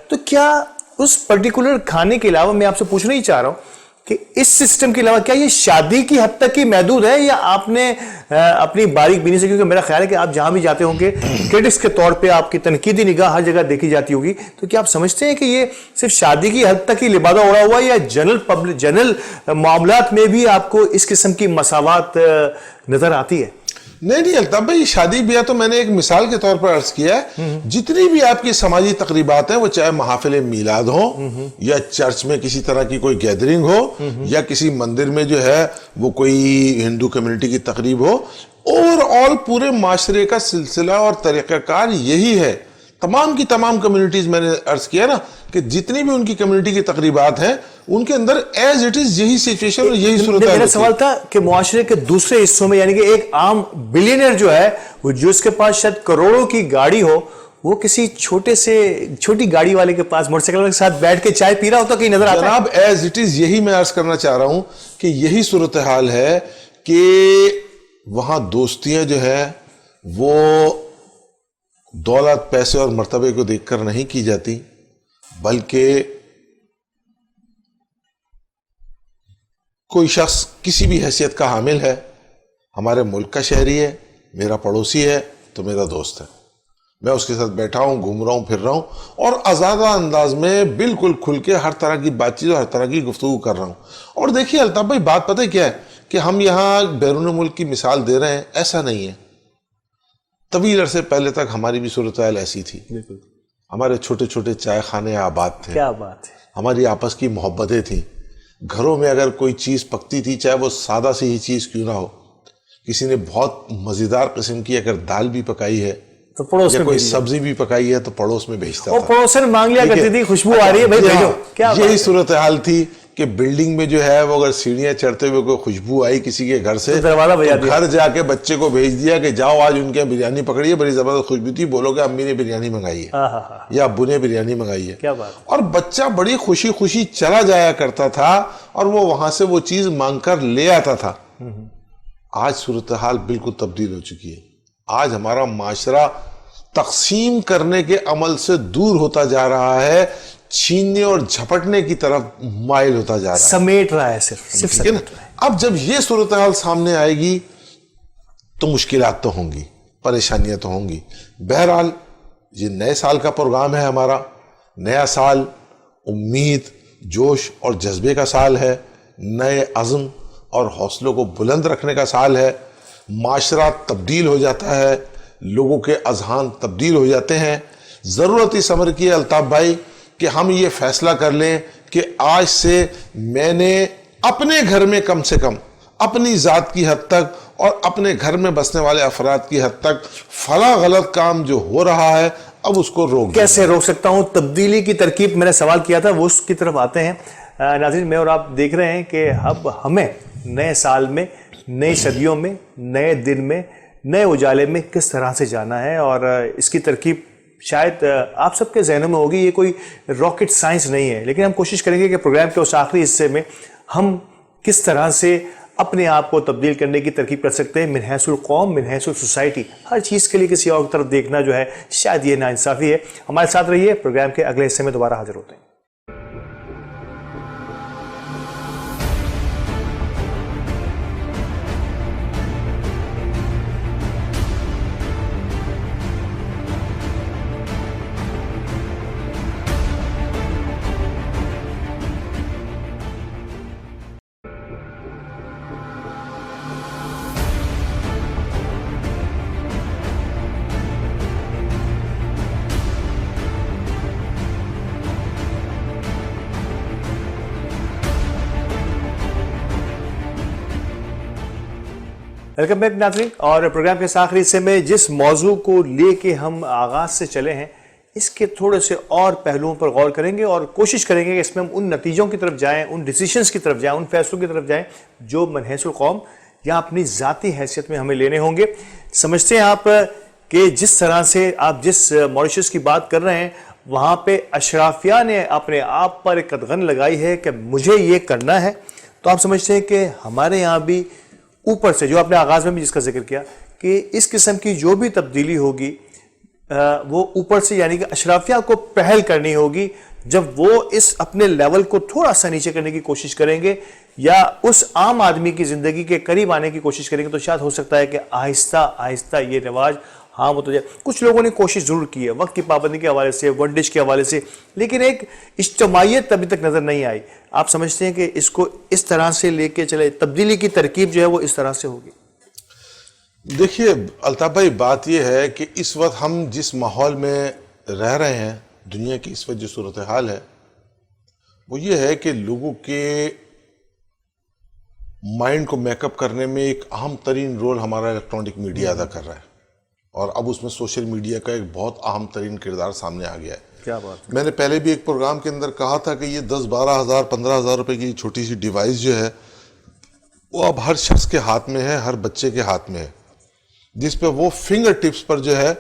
تو کیا اس پرٹیکولر کھانے کے علاوہ، میں آپ سے پوچھنا ہی چاہ رہا ہوں کہ اس سسٹم کے علاوہ کیا یہ شادی کی حد تک ہی محدود ہے، یا آپ نے اپنی باریک بینی سے، کیونکہ میرا خیال ہے کہ آپ جہاں بھی جاتے ہوں گے کرٹکس کے طور پہ آپ کی تنقیدی نگاہ ہر جگہ دیکھی جاتی ہوگی، تو کیا آپ سمجھتے ہیں کہ یہ صرف شادی کی حد تک ہی لبادہ اڑا ہوا ہے، یا جنرل معاملات میں بھی آپ کو اس قسم کی مساوات نظر آتی ہے؟ نہیں الطاف بھائی، شادی بیاہ تو میں نے ایک مثال کے طور پر عرض کیا ہے، جتنی بھی آپ کی سماجی تقریبات ہیں، وہ چاہے محافل میلاد ہوں یا چرچ میں کسی طرح کی کوئی گیدرنگ ہو، یا کسی مندر میں جو ہے وہ کوئی ہندو کمیونٹی کی تقریب ہو، اوور آل پورے معاشرے کا سلسلہ اور طریقہ کار یہی ہے۔ تمام کی تمام کمیونٹیز، میں نے عرض کیا نا کہ جتنی بھی ان کی کمیونٹی کی تقریبات ہیں ان کے اندر ایز اٹ از یہی سچویشن اور یہی صورتحال۔ میرا سوال تھا کہ معاشرے کے دوسرے حصوں میں، یعنی کہ ایک عام بلینئر جو ہے، وہ جو اس کے پاس شاید کروڑوں کی گاڑی ہو، وہ کسی چھوٹی گاڑی والے کے پاس موٹر سائیکل کے ساتھ بیٹھ کے چائے پی رہا ہوتا کہیں نظر آتا ہے؟ جناب ایز اٹ از یہی میں عرض کرنا چاہ رہا ہوں کہ یہی صورتحال ہے کہ وہاں دوستیاں جو ہیں وہ دولت، پیسے اور مرتبے کو دیکھ کر نہیں کی جاتی، بلکہ کوئی شخص کسی بھی حیثیت کا حامل ہے، ہمارے ملک کا شہری ہے، میرا پڑوسی ہے تو میرا دوست ہے، میں اس کے ساتھ بیٹھا ہوں، گھوم رہا ہوں، پھر رہا ہوں، اور آزادہ انداز میں بالکل کھل کے ہر طرح کی بات چیت اور ہر طرح کی گفتگو کر رہا ہوں۔ اور دیکھیے الطاف بھائی، بات پتہ کیا ہے کہ ہم یہاں بیرون ملک کی مثال دے رہے ہیں، ایسا نہیں ہے۔ طویل عرصے پہلے تک ہماری بھی صورتحال ایسی تھی، ہمارے چھوٹے چھوٹے چائے خانے آباد تھے، کیا بات ہے، ہماری آپس کی محبتیں تھیں، گھروں میں اگر کوئی چیز پکتی تھی، چاہے وہ سادہ سی ہی چیز کیوں نہ ہو، کسی نے بہت مزیدار قسم کی اگر دال بھی پکائی ہے تو پڑوس یا میں کوئی سبزی بھی پکائی ہے تو پڑوس میں بھیجتا اور تھا، پڑوسن مانگ لیا کرتی تھی، خوشبو آ رہی ہے بھائی بھیجو، کیا یہی صورتحال تھی کہ بلڈنگ میں جو ہے وہ اگر سیڑھیاں چڑھتے ہوئے کوئی خوشبو آئی کسی کے گھر سے تو گھر جا کے بچے کو بھیج دیا کہ جاؤ آج ان کے بریانی پکڑی ہے، بڑی زبردست خوشبو تھی، بولو کہ امی نے بریانی منگائی ہے یا ابو نے بریانی منگائی ہے. کیا بات. اور بچہ بڑی خوشی خوشی چلا جایا کرتا تھا اور وہ وہاں سے وہ چیز مانگ کر لے آتا تھا. آج صورتحال بالکل تبدیل ہو چکی ہے. آج ہمارا معاشرہ تقسیم کرنے کے عمل سے دور ہوتا جا رہا ہے، چھیننے اور جھپٹنے کی طرف مائل ہوتا جا رہا ہے، سمیٹ رہا ہے صرف ٹھیک ہے نا. اب جب یہ صورتحال سامنے آئے گی تو مشکلات تو ہوں گی، پریشانیاں تو ہوں گی. بہرحال یہ نئے سال کا پروگرام ہے ہمارا. نیا سال امید، جوش اور جذبے کا سال ہے، نئے عزم اور حوصلوں کو بلند رکھنے کا سال ہے. معاشرہ تبدیل ہو جاتا ہے، لوگوں کے اذہان تبدیل ہو جاتے ہیں. ضرورت اس امر کی ہے الطاف بھائی کہ ہم یہ فیصلہ کر لیں کہ آج سے میں نے اپنے گھر میں کم سے کم اپنی ذات کی حد تک اور اپنے گھر میں بسنے والے افراد کی حد تک فلاں غلط کام جو ہو رہا ہے اب اس کو روک کیسے روک سکتا ہوں. تبدیلی کی ترکیب میں نے سوال کیا تھا، وہ اس کی طرف آتے ہیں. ناظرین، میں اور آپ دیکھ رہے ہیں کہ اب ہمیں نئے سال میں، نئی صدیوں میں، نئے دن میں، نئے اجالے میں کس طرح سے جانا ہے، اور اس کی ترکیب شاید آپ سب کے ذہنوں میں ہوگی. یہ کوئی راکٹ سائنس نہیں ہے، لیکن ہم کوشش کریں گے کہ پروگرام کے اس آخری حصے میں ہم کس طرح سے اپنے آپ کو تبدیل کرنے کی ترکیب کر سکتے ہیں من حیث القوم، من حیث السوسائٹی. ہر چیز کے لیے کسی اور طرف دیکھنا جو ہے شاید یہ ناانصافی ہے. ہمارے ساتھ رہیے، پروگرام کے اگلے حصے میں دوبارہ حاضر ہوتے ہیں. ویلکم بیک ناظرین. اور پروگرام کے آخری حصے میں جس موضوع کو لے کے ہم آغاز سے چلے ہیں، اس کے تھوڑے سے اور پہلوؤں پر غور کریں گے اور کوشش کریں گے کہ اس میں ہم ان نتیجوں کی طرف جائیں، ان ڈیسیشنز کی طرف جائیں، ان فیصلوں کی طرف جائیں جو من حیث القوم یا اپنی ذاتی حیثیت میں ہمیں لینے ہوں گے. سمجھتے ہیں آپ کہ جس طرح سے آپ جس ماریشس کی بات کر رہے ہیں، وہاں پہ اشرافیہ نے اپنے آپ پر ایک قدغن لگائی ہے کہ مجھے یہ کرنا ہے. تو آپ سمجھتے ہیں کہ ہمارے یہاں بھی اوپر سے، جو آپ نے آغاز میں بھی جس کا ذکر کیا، کہ اس قسم کی جو بھی تبدیلی ہوگی وہ اوپر سے، یعنی کہ اشرافیہ کو پہل کرنی ہوگی. جب وہ اس اپنے لیول کو تھوڑا سا نیچے کرنے کی کوشش کریں گے یا اس عام آدمی کی زندگی کے قریب آنے کی کوشش کریں گے، تو شاید ہو سکتا ہے کہ آہستہ آہستہ یہ رواج ہاں ہوتا جائے. کچھ لوگوں نے کوشش ضرور کی ہے، وقت کی پابندی کے حوالے سے، ورزش کے حوالے سے، لیکن ایک اجتماعیت ابھی تک نظر نہیں آئی. آپ سمجھتے ہیں کہ اس کو اس طرح سے لے کے چلے، تبدیلی کی ترکیب جو ہے وہ اس طرح سے ہوگی؟ دیکھیے الطاف بھائی، بات یہ ہے کہ اس وقت ہم جس ماحول میں رہ رہے ہیں، دنیا کی اس وقت جو صورتحال ہے وہ یہ ہے کہ لوگوں کے مائنڈ کو میک اپ کرنے میں ایک اہم ترین رول ہمارا الیکٹرانک میڈیا ادا کر رہا ہے، اور اب اس میں سوشل میڈیا کا ایک بہت اہم ترین کردار سامنے آ گیا ہے. کیا بات ہے. میں نے پہلے بھی ایک پروگرام کے اندر کہا تھا کہ یہ 10-12 ہزار 15 ہزار روپے کی چھوٹی سی ڈیوائس جو ہے وہ اب ہر شخص کے ہاتھ میں ہے، ہر بچے کے ہاتھ میں ہے، جس پہ وہ فنگر ٹپس پر جو ہے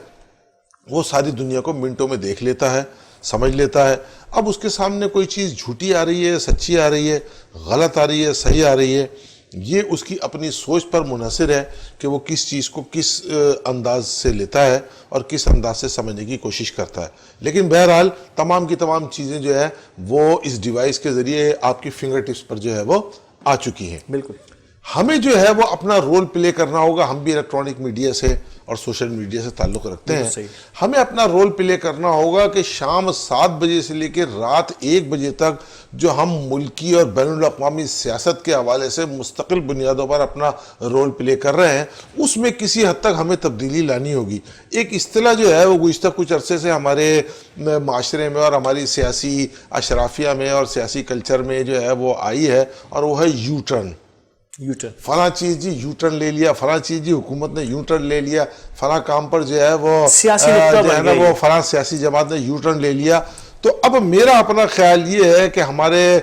وہ ساری دنیا کو منٹوں میں دیکھ لیتا ہے، سمجھ لیتا ہے. اب اس کے سامنے کوئی چیز جھوٹی آ رہی ہے، سچی آ رہی ہے، غلط آ رہی ہے، صحیح آ رہی ہے، یہ اس کی اپنی سوچ پر منحصر ہے کہ وہ کس چیز کو کس انداز سے لیتا ہے اور کس انداز سے سمجھنے کی کوشش کرتا ہے. لیکن بہرحال تمام کی تمام چیزیں جو ہے وہ اس ڈیوائس کے ذریعے آپ کی فنگر ٹپس پر جو ہے وہ آ چکی ہیں. بالکل. ہمیں جو ہے وہ اپنا رول پلے کرنا ہوگا. ہم بھی الیکٹرانک میڈیا سے اور سوشل میڈیا سے تعلق رکھتے ہیں. ہمیں اپنا رول پلے کرنا ہوگا کہ شام 7 بجے سے لے کے رات 1 بجے تک جو ہم ملکی اور بین الاقوامی سیاست کے حوالے سے مستقل بنیادوں پر اپنا رول پلے کر رہے ہیں، اس میں کسی حد تک ہمیں تبدیلی لانی ہوگی. ایک اصطلاح جو ہے وہ گزشتہ کچھ عرصے سے ہمارے معاشرے میں اور ہماری سیاسی اشرافیہ میں اور سیاسی کلچر میں جو ہے وہ آئی ہے، اور وہ ہے یو ٹرن. فلاں چیز جی یو ٹرن لے لیا، فلاں چیز جی حکومت نے یو ٹرن لے لیا، فلاں کام پر جو ہے وہ سیاسی وہ فلاں سیاسی جماعت نے یو ٹرن لے لیا. تو اب میرا اپنا خیال یہ ہے کہ ہمارے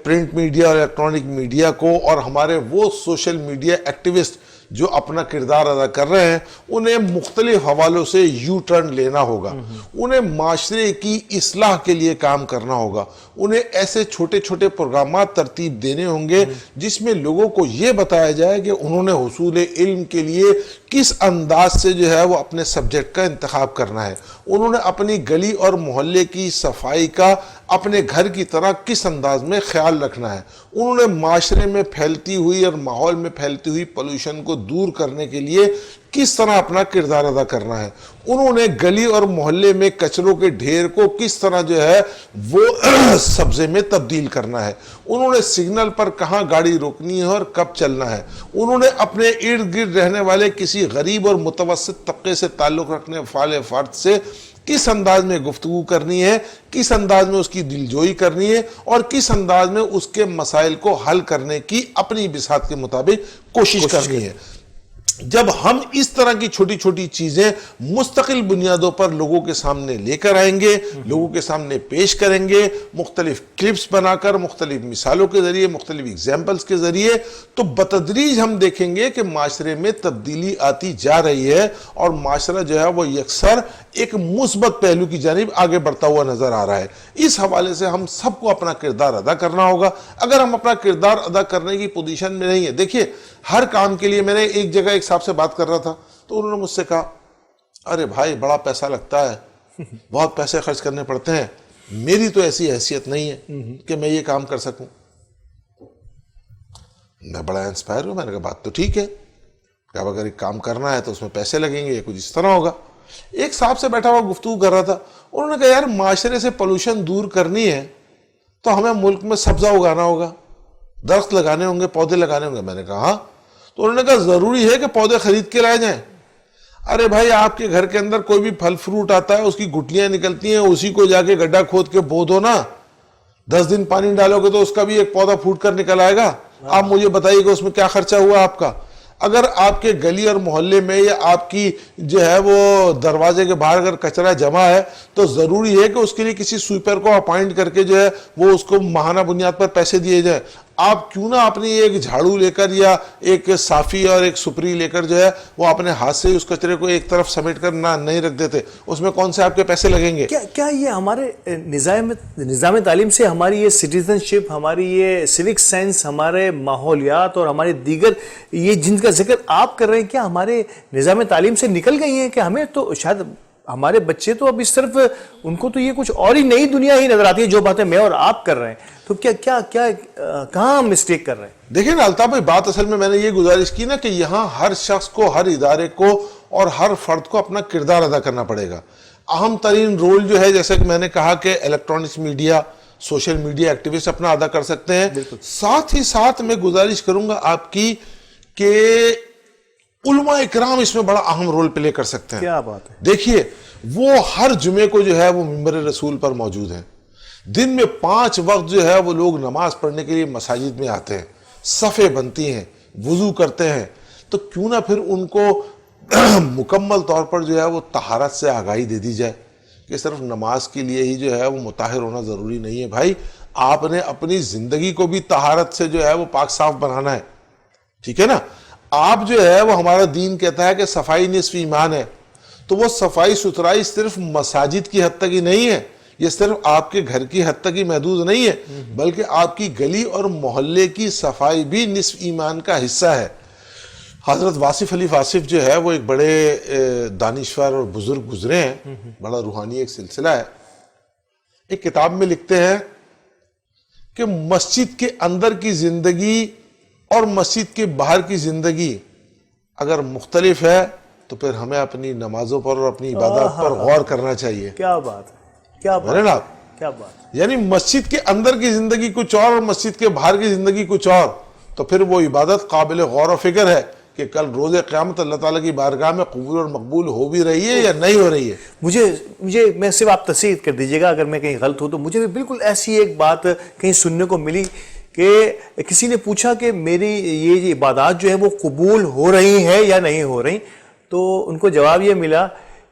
پرنٹ میڈیا اور الیکٹرانک میڈیا کو اور ہمارے وہ سوشل میڈیا ایکٹیوسٹ جو اپنا کردار ادا کر رہے ہیں انہیں مختلف حوالوں سے یو ٹرن لینا ہوگا، انہیں معاشرے کی اصلاح کے لیے کام کرنا ہوگا، انہیں ایسے چھوٹے چھوٹے پروگرامات ترتیب دینے ہوں گے جس میں لوگوں کو یہ بتایا جائے کہ انہوں نے حصول علم کے لیے کس انداز سے جو ہے وہ اپنے سبجیکٹ کا انتخاب کرنا ہے، انہوں نے اپنی گلی اور محلے کی صفائی کا اپنے گھر کی طرح کس انداز میں خیال رکھنا ہے، انہوں نے معاشرے میں پھیلتی ہوئی اور ماحول میں پھیلتی ہوئی پولوشن کو دور کرنے کے لیے کس طرح اپنا کردار ادا کرنا ہے، انہوں نے گلی اور محلے میں کچروں کے ڈھیر کو کس طرح جو ہے وہ سبزے میں تبدیل کرنا ہے، انہوں نے سگنل پر کہاں گاڑی روکنی ہے اور کب چلنا ہے، انہوں نے اپنے ارد گرد رہنے والے کسی غریب اور متوسط طبقے سے تعلق رکھنے والے فرد سے کس انداز میں گفتگو کرنی ہے، کس انداز میں اس کی دلجوئی کرنی ہے اور کس انداز میں اس کے مسائل کو حل کرنے کی اپنی بساط کے مطابق کوشش کرنی ہے۔ جب ہم اس طرح کی چھوٹی چھوٹی چیزیں مستقل بنیادوں پر لوگوں کے سامنے لے کر آئیں گے، لوگوں کے سامنے پیش کریں گے، مختلف کلپس بنا کر، مختلف مثالوں کے ذریعے، مختلف ایگزامپلز کے ذریعے، تو بتدریج ہم دیکھیں گے کہ معاشرے میں تبدیلی آتی جا رہی ہے اور معاشرہ جو ہے وہ یکسر ایک مثبت پہلو کی جانب آگے بڑھتا ہوا نظر آ رہا ہے۔ اس حوالے سے ہم سب کو اپنا کردار ادا کرنا ہوگا۔ اگر ہم اپنا کردار ادا کرنے کی پوزیشن میں نہیں ہے، دیکھیے ہر کام کے لیے، میں نے ایک جگہ ایک صاحب سے بات کر رہا تھا تو انہوں نے مجھ سے کہا ارے بھائی بڑا پیسہ لگتا ہے، بہت پیسے خرچ کرنے پڑتے ہیں، میری تو ایسی حیثیت نہیں ہے کہ میں یہ کام کر سکوں۔ میں بڑا انسپائر ہوں، میں نے کہا بات تو ٹھیک ہے کہ اب اگر ایک کام کرنا ہے تو اس میں پیسے لگیں گے، کچھ اس طرح ہوگا۔ ایک صاحب سے بیٹھا ہوا گفتگو کر رہا تھا، انہوں نے کہا یار معاشرے سے پولوشن دور کرنی ہے تو ہمیں ملک میں سبزہ اگانا ہوگا، درخت لگانے ہوں گے، پودے لگانے ہوں گے۔ میں نے کہا ہاں، تو انہوں نے کہا ضروری ہے کہ پودے خرید کے لائے جائیں؟ ارے بھائی آپ کے گھر کے اندر کوئی بھی پھل فروٹ آتا ہے، اس کی گٹلیاں نکلتی ہیں، اسی کو جا کے گڈھا کھود کے بو دو نا، 10 دن پانی ڈالو گے تو اس کا بھی ایک پودا پھوٹ کر نکل آئے گا۔ آپ مجھے بتائیے کہ اس میں کیا خرچہ ہوا آپ کا۔ اگر آپ کے گلی اور محلے میں یا آپ کی جو ہے وہ دروازے کے باہر اگر کچرا جمع ہے تو ضروری ہے کہ اس کے لیے کسی سویپر کو اپائنٹ کر کے جو ہے وہ اس کو ماہانہ بنیاد پر پیسے دیے جائیں۔ آپ کیوں نہ اپنی ایک جھاڑو لے کر یا ایک صافی اور ایک سپری لے کر جو ہے وہ اپنے ہاتھ سے اس کچرے کو ایک طرف سمیٹ کر نہ نہیں رکھ دیتے، اس میں کون سے آپ کے پیسے لگیں گے؟ کیا یہ ہمارے نظام تعلیم سے ہماری یہ سٹیزن شپ، ہماری یہ سیوک سینس، ہمارے ماحولیات اور ہمارے دیگر یہ جن کا ذکر آپ کر رہے ہیں، کیا ہمارے نظام تعلیم سے نکل گئی ہیں؟ کہ ہمیں تو شاید ہمارے بچے تو اب اس طرف ان کو تو یہ کچھ اور ہی نئی دنیا ہی نظر آتی ہے جو باتیں میں اور آپ کر رہے ہیں، تو کہاں ہم مسٹیک کر رہے ہیں؟ دیکھیں نا الطاف بھائی، بات اصل میں نے یہ گزارش کی نا کہ یہاں ہر شخص کو، ہر ادارے کو اور ہر فرد کو اپنا کردار ادا کرنا پڑے گا۔ اہم ترین رول جو ہے جیسے کہ میں نے کہا کہ electronics media, social media activist اپنا ادا کر سکتے ہیں، ساتھ ہی ساتھ میں گزارش کروں گا آپ کی کہ علماء اکرام اس میں بڑا اہم رول پلے کر سکتے ہیں۔ کیا بات ہے! دیکھیے وہ ہر جمعے کو جو ہے وہ منبر رسول پر موجود ہیں، دن میں 5 وقت جو ہے وہ لوگ نماز پڑھنے کے لیے مساجد میں آتے ہیں، صفیں بنتی ہیں، وضو کرتے ہیں، تو کیوں نہ پھر ان کو مکمل طور پر جو ہے وہ طہارت سے آگاہی دے دی جائے کہ صرف نماز کے لیے ہی جو ہے وہ مطہر ہونا ضروری نہیں ہے۔ بھائی آپ نے اپنی زندگی کو بھی طہارت سے جو ہے وہ پاک صاف بنانا ہے، ٹھیک ہے نا؟ آپ جو ہے وہ ہمارا دین کہتا ہے کہ صفائی نصف ایمان ہے، تو وہ صفائی ستھرائی صرف مساجد کی حد تک ہی نہیں ہے، یہ صرف آپ کے گھر کی حد تک ہی محدود نہیں ہے، بلکہ آپ کی گلی اور محلے کی صفائی بھی نصف ایمان کا حصہ ہے۔ حضرت واصف علی واصف جو ہے وہ ایک بڑے دانشور اور بزرگ گزرے ہیں، بڑا روحانی ایک سلسلہ ہے۔ ایک کتاب میں لکھتے ہیں کہ مسجد کے اندر کی زندگی اور مسجد کے باہر کی زندگی اگر مختلف ہے تو پھر ہمیں اپنی نمازوں پر اور اپنی عبادات پر غور کرنا چاہیے۔ کیا بات ہے! کیا بات ہے! کیا بات! یعنی مسجد کے اندر کی زندگی کچھ اور مسجد کے باہر کی زندگی کچھ اور، تو پھر وہ عبادت قابل غور و فکر ہے کہ کل روز قیامت اللہ تعالیٰ کی بارگاہ میں قبول اور مقبول ہو بھی رہی ہے یا نہیں ہو رہی ہے۔ مجھے میں صرف آپ تصحیح کر دیجئے گا اگر میں کہیں غلط ہوں تو، مجھے بالکل ایسی ایک بات کہیں سننے کو ملی کہ کسی نے پوچھا کہ میری یہ عبادات جو ہیں وہ قبول ہو رہی ہیں یا نہیں ہو رہی، تو ان کو جواب یہ ملا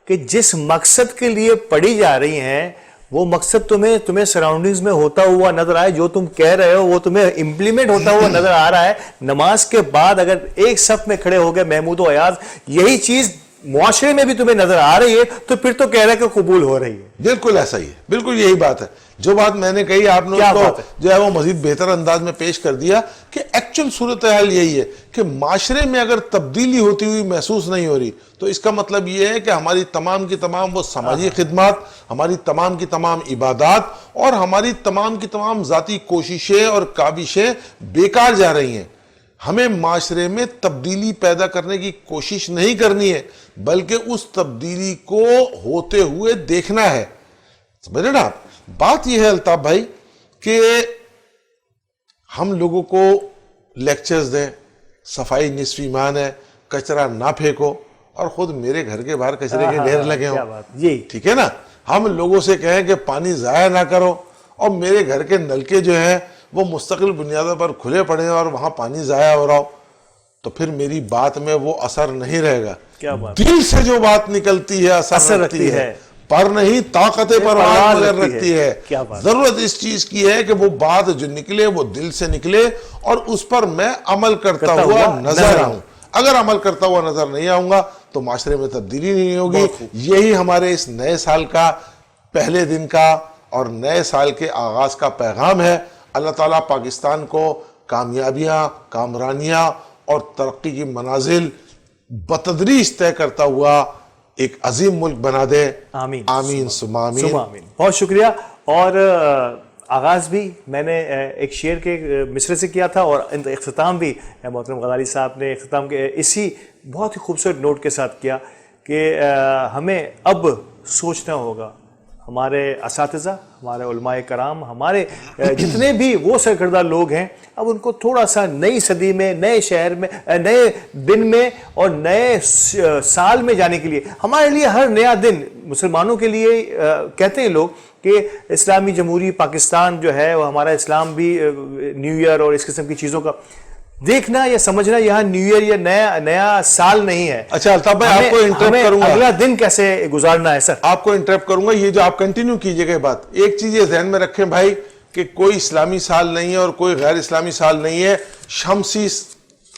کہ جس مقصد کے لیے پڑھی جا رہی ہیں وہ مقصد تمہیں سراؤنڈنگز میں ہوتا ہوا نظر آئے, جو تم کہہ رہے ہو وہ تمہیں امپلیمنٹ ہوتا ہوا نظر آ رہا ہے. نماز کے بعد اگر ایک صف میں کھڑے ہو گئے محمود و ایاز, یہی چیز معاشرے میں بھی تمہیں نظر آ رہی ہے, تو پھر تو کہہ رہا ہے کہ قبول ہو رہی ہے. بالکل ایسا ہی ہے, بالکل یہی بات ہے. جو بات میں نے کہی آپ نے اس کو جو ہے وہ مزید بہتر انداز میں پیش کر دیا کہ ایکچوئل صورتحال یہی ہے کہ معاشرے میں اگر تبدیلی ہوتی ہوئی محسوس نہیں ہو رہی, تو اس کا مطلب یہ ہے کہ ہماری تمام کی تمام وہ سماجی خدمات, ہماری تمام کی تمام عبادات اور ہماری تمام کی تمام ذاتی کوششیں اور کاوشیں بیکار جا رہی ہیں. ہمیں معاشرے میں تبدیلی پیدا کرنے کی کوشش نہیں کرنی ہے, بلکہ اس تبدیلی کو ہوتے ہوئے دیکھنا ہے. سمجھ رہے نا آپ؟ بات یہ ہے الطاف بھائی کہ ہم لوگوں کو لیکچرز دیں, صفائی نصف ایمان ہے, کچرا نہ پھینکو, اور خود میرے گھر کے باہر کچرے کے ڈھیر لگے ہوں, ٹھیک ہے نا. ہم لوگوں سے کہیں کہ پانی ضائع نہ کرو, اور میرے گھر کے نلکے جو ہیں وہ مستقل بنیادوں پر کھلے پڑے ہیں اور وہاں پانی ضائع ہو رہا ہو, تو پھر میری بات میں وہ اثر نہیں رہے گا. دل سے جو بات نکلتی ہے اثر رکھتی ہے, پر نہیں طاقت پرواز مگر رکھتی ہے. ضرورت اس چیز کی ہے کہ وہ بات جو نکلے وہ دل سے نکلے اور اس پر میں عمل کرتا ہوا نظر آؤں. اگر عمل کرتا ہوا نظر نہیں آؤں گا تو معاشرے میں تبدیلی نہیں ہوگی. یہی ہمارے اس نئے سال کا پہلے دن کا اور نئے سال کے آغاز کا پیغام ہے. اللہ تعالیٰ پاکستان کو کامیابیاں, کامرانیاں اور ترقی کی منازل بتدریج طے کرتا ہوا ایک عظیم ملک بنا دے. آمین آمین ثم آمین. بہت شکریہ. اور آغاز بھی میں نے ایک شعر کے مصرے سے کیا تھا, اور اختتام بھی محترم غزالی صاحب نے اختتام کے اسی بہت ہی خوبصورت نوٹ کے ساتھ کیا کہ ہمیں اب سوچنا ہوگا, ہمارے اساتذہ, ہمارے علماء کرام, ہمارے جتنے بھی وہ سرکردہ لوگ ہیں, اب ان کو تھوڑا سا نئی صدی میں, نئے شہر میں, نئے دن میں اور نئے سال میں جانے کے لیے, ہمارے لیے ہر نیا دن مسلمانوں کے لیے کہتے ہیں لوگ کہ اسلامی جمہوری پاکستان جو ہے وہ ہمارا اسلام بھی نیو ایئر اور اس قسم کی چیزوں کا دیکھنا یا سمجھنا, یہاں نیو ایئر یا نیا سال نہیں ہے. اچھا الطاف بھائی, آپ کو انٹرپٹ کروں گا, اگلا دن کیسے گزارنا ہے. سر آپ کو انٹرپٹ کروں گا, یہ جو آپ کنٹینیو کیجئے گا بات, ایک چیز یہ ذہن میں رکھیں بھائی کہ کوئی اسلامی سال نہیں ہے اور کوئی غیر اسلامی سال نہیں ہے. شمسی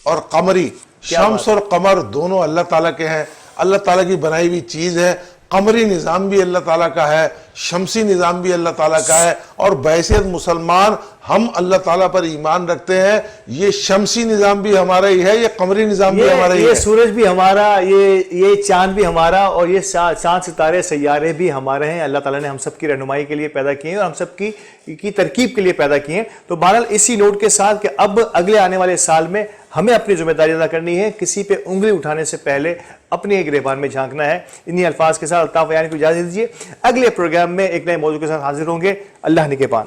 اور قمری, شمس اور قمر دونوں اللہ تعالیٰ کے ہیں, اللہ تعالیٰ کی بنائی ہوئی چیز ہے. قمری نظام بھی اللہ تعالیٰ کا ہے, شمسی نظام بھی اللہ تعالیٰ کا ہے, اور بحیثیت مسلمان ہم اللہ تعالیٰ پر ایمان رکھتے ہیں. یہ شمسی نظام بھی ہمارا ہی ہے, یہ قمری نظام بھی ہمارا ہی ہے, یہ سورج بھی ہمارا, یہ چاند بھی ہمارا, اور یہ چاند ستارے سیارے بھی ہمارے ہیں. اللہ تعالیٰ نے ہم سب کی رہنمائی کے لیے پیدا کیے ہیں اور ہم سب کی ترکیب کے لیے پیدا کیے ہیں. تو بہرحال اسی نوٹ کے ساتھ کہ اب اگلے آنے والے سال میں ہمیں اپنی ذمہ داری ادا کرنی ہے, کسی پہ انگلی اٹھانے سے پہلے اپنے ایک گریبان میں جھانکنا ہے. انہی الفاظ کے ساتھ الطاف ویانی کو اجازت دیجیے. اگلے پروگرام میں ایک نئے موضوع کے ساتھ حاضر ہوں گے. اللہ نگہبان.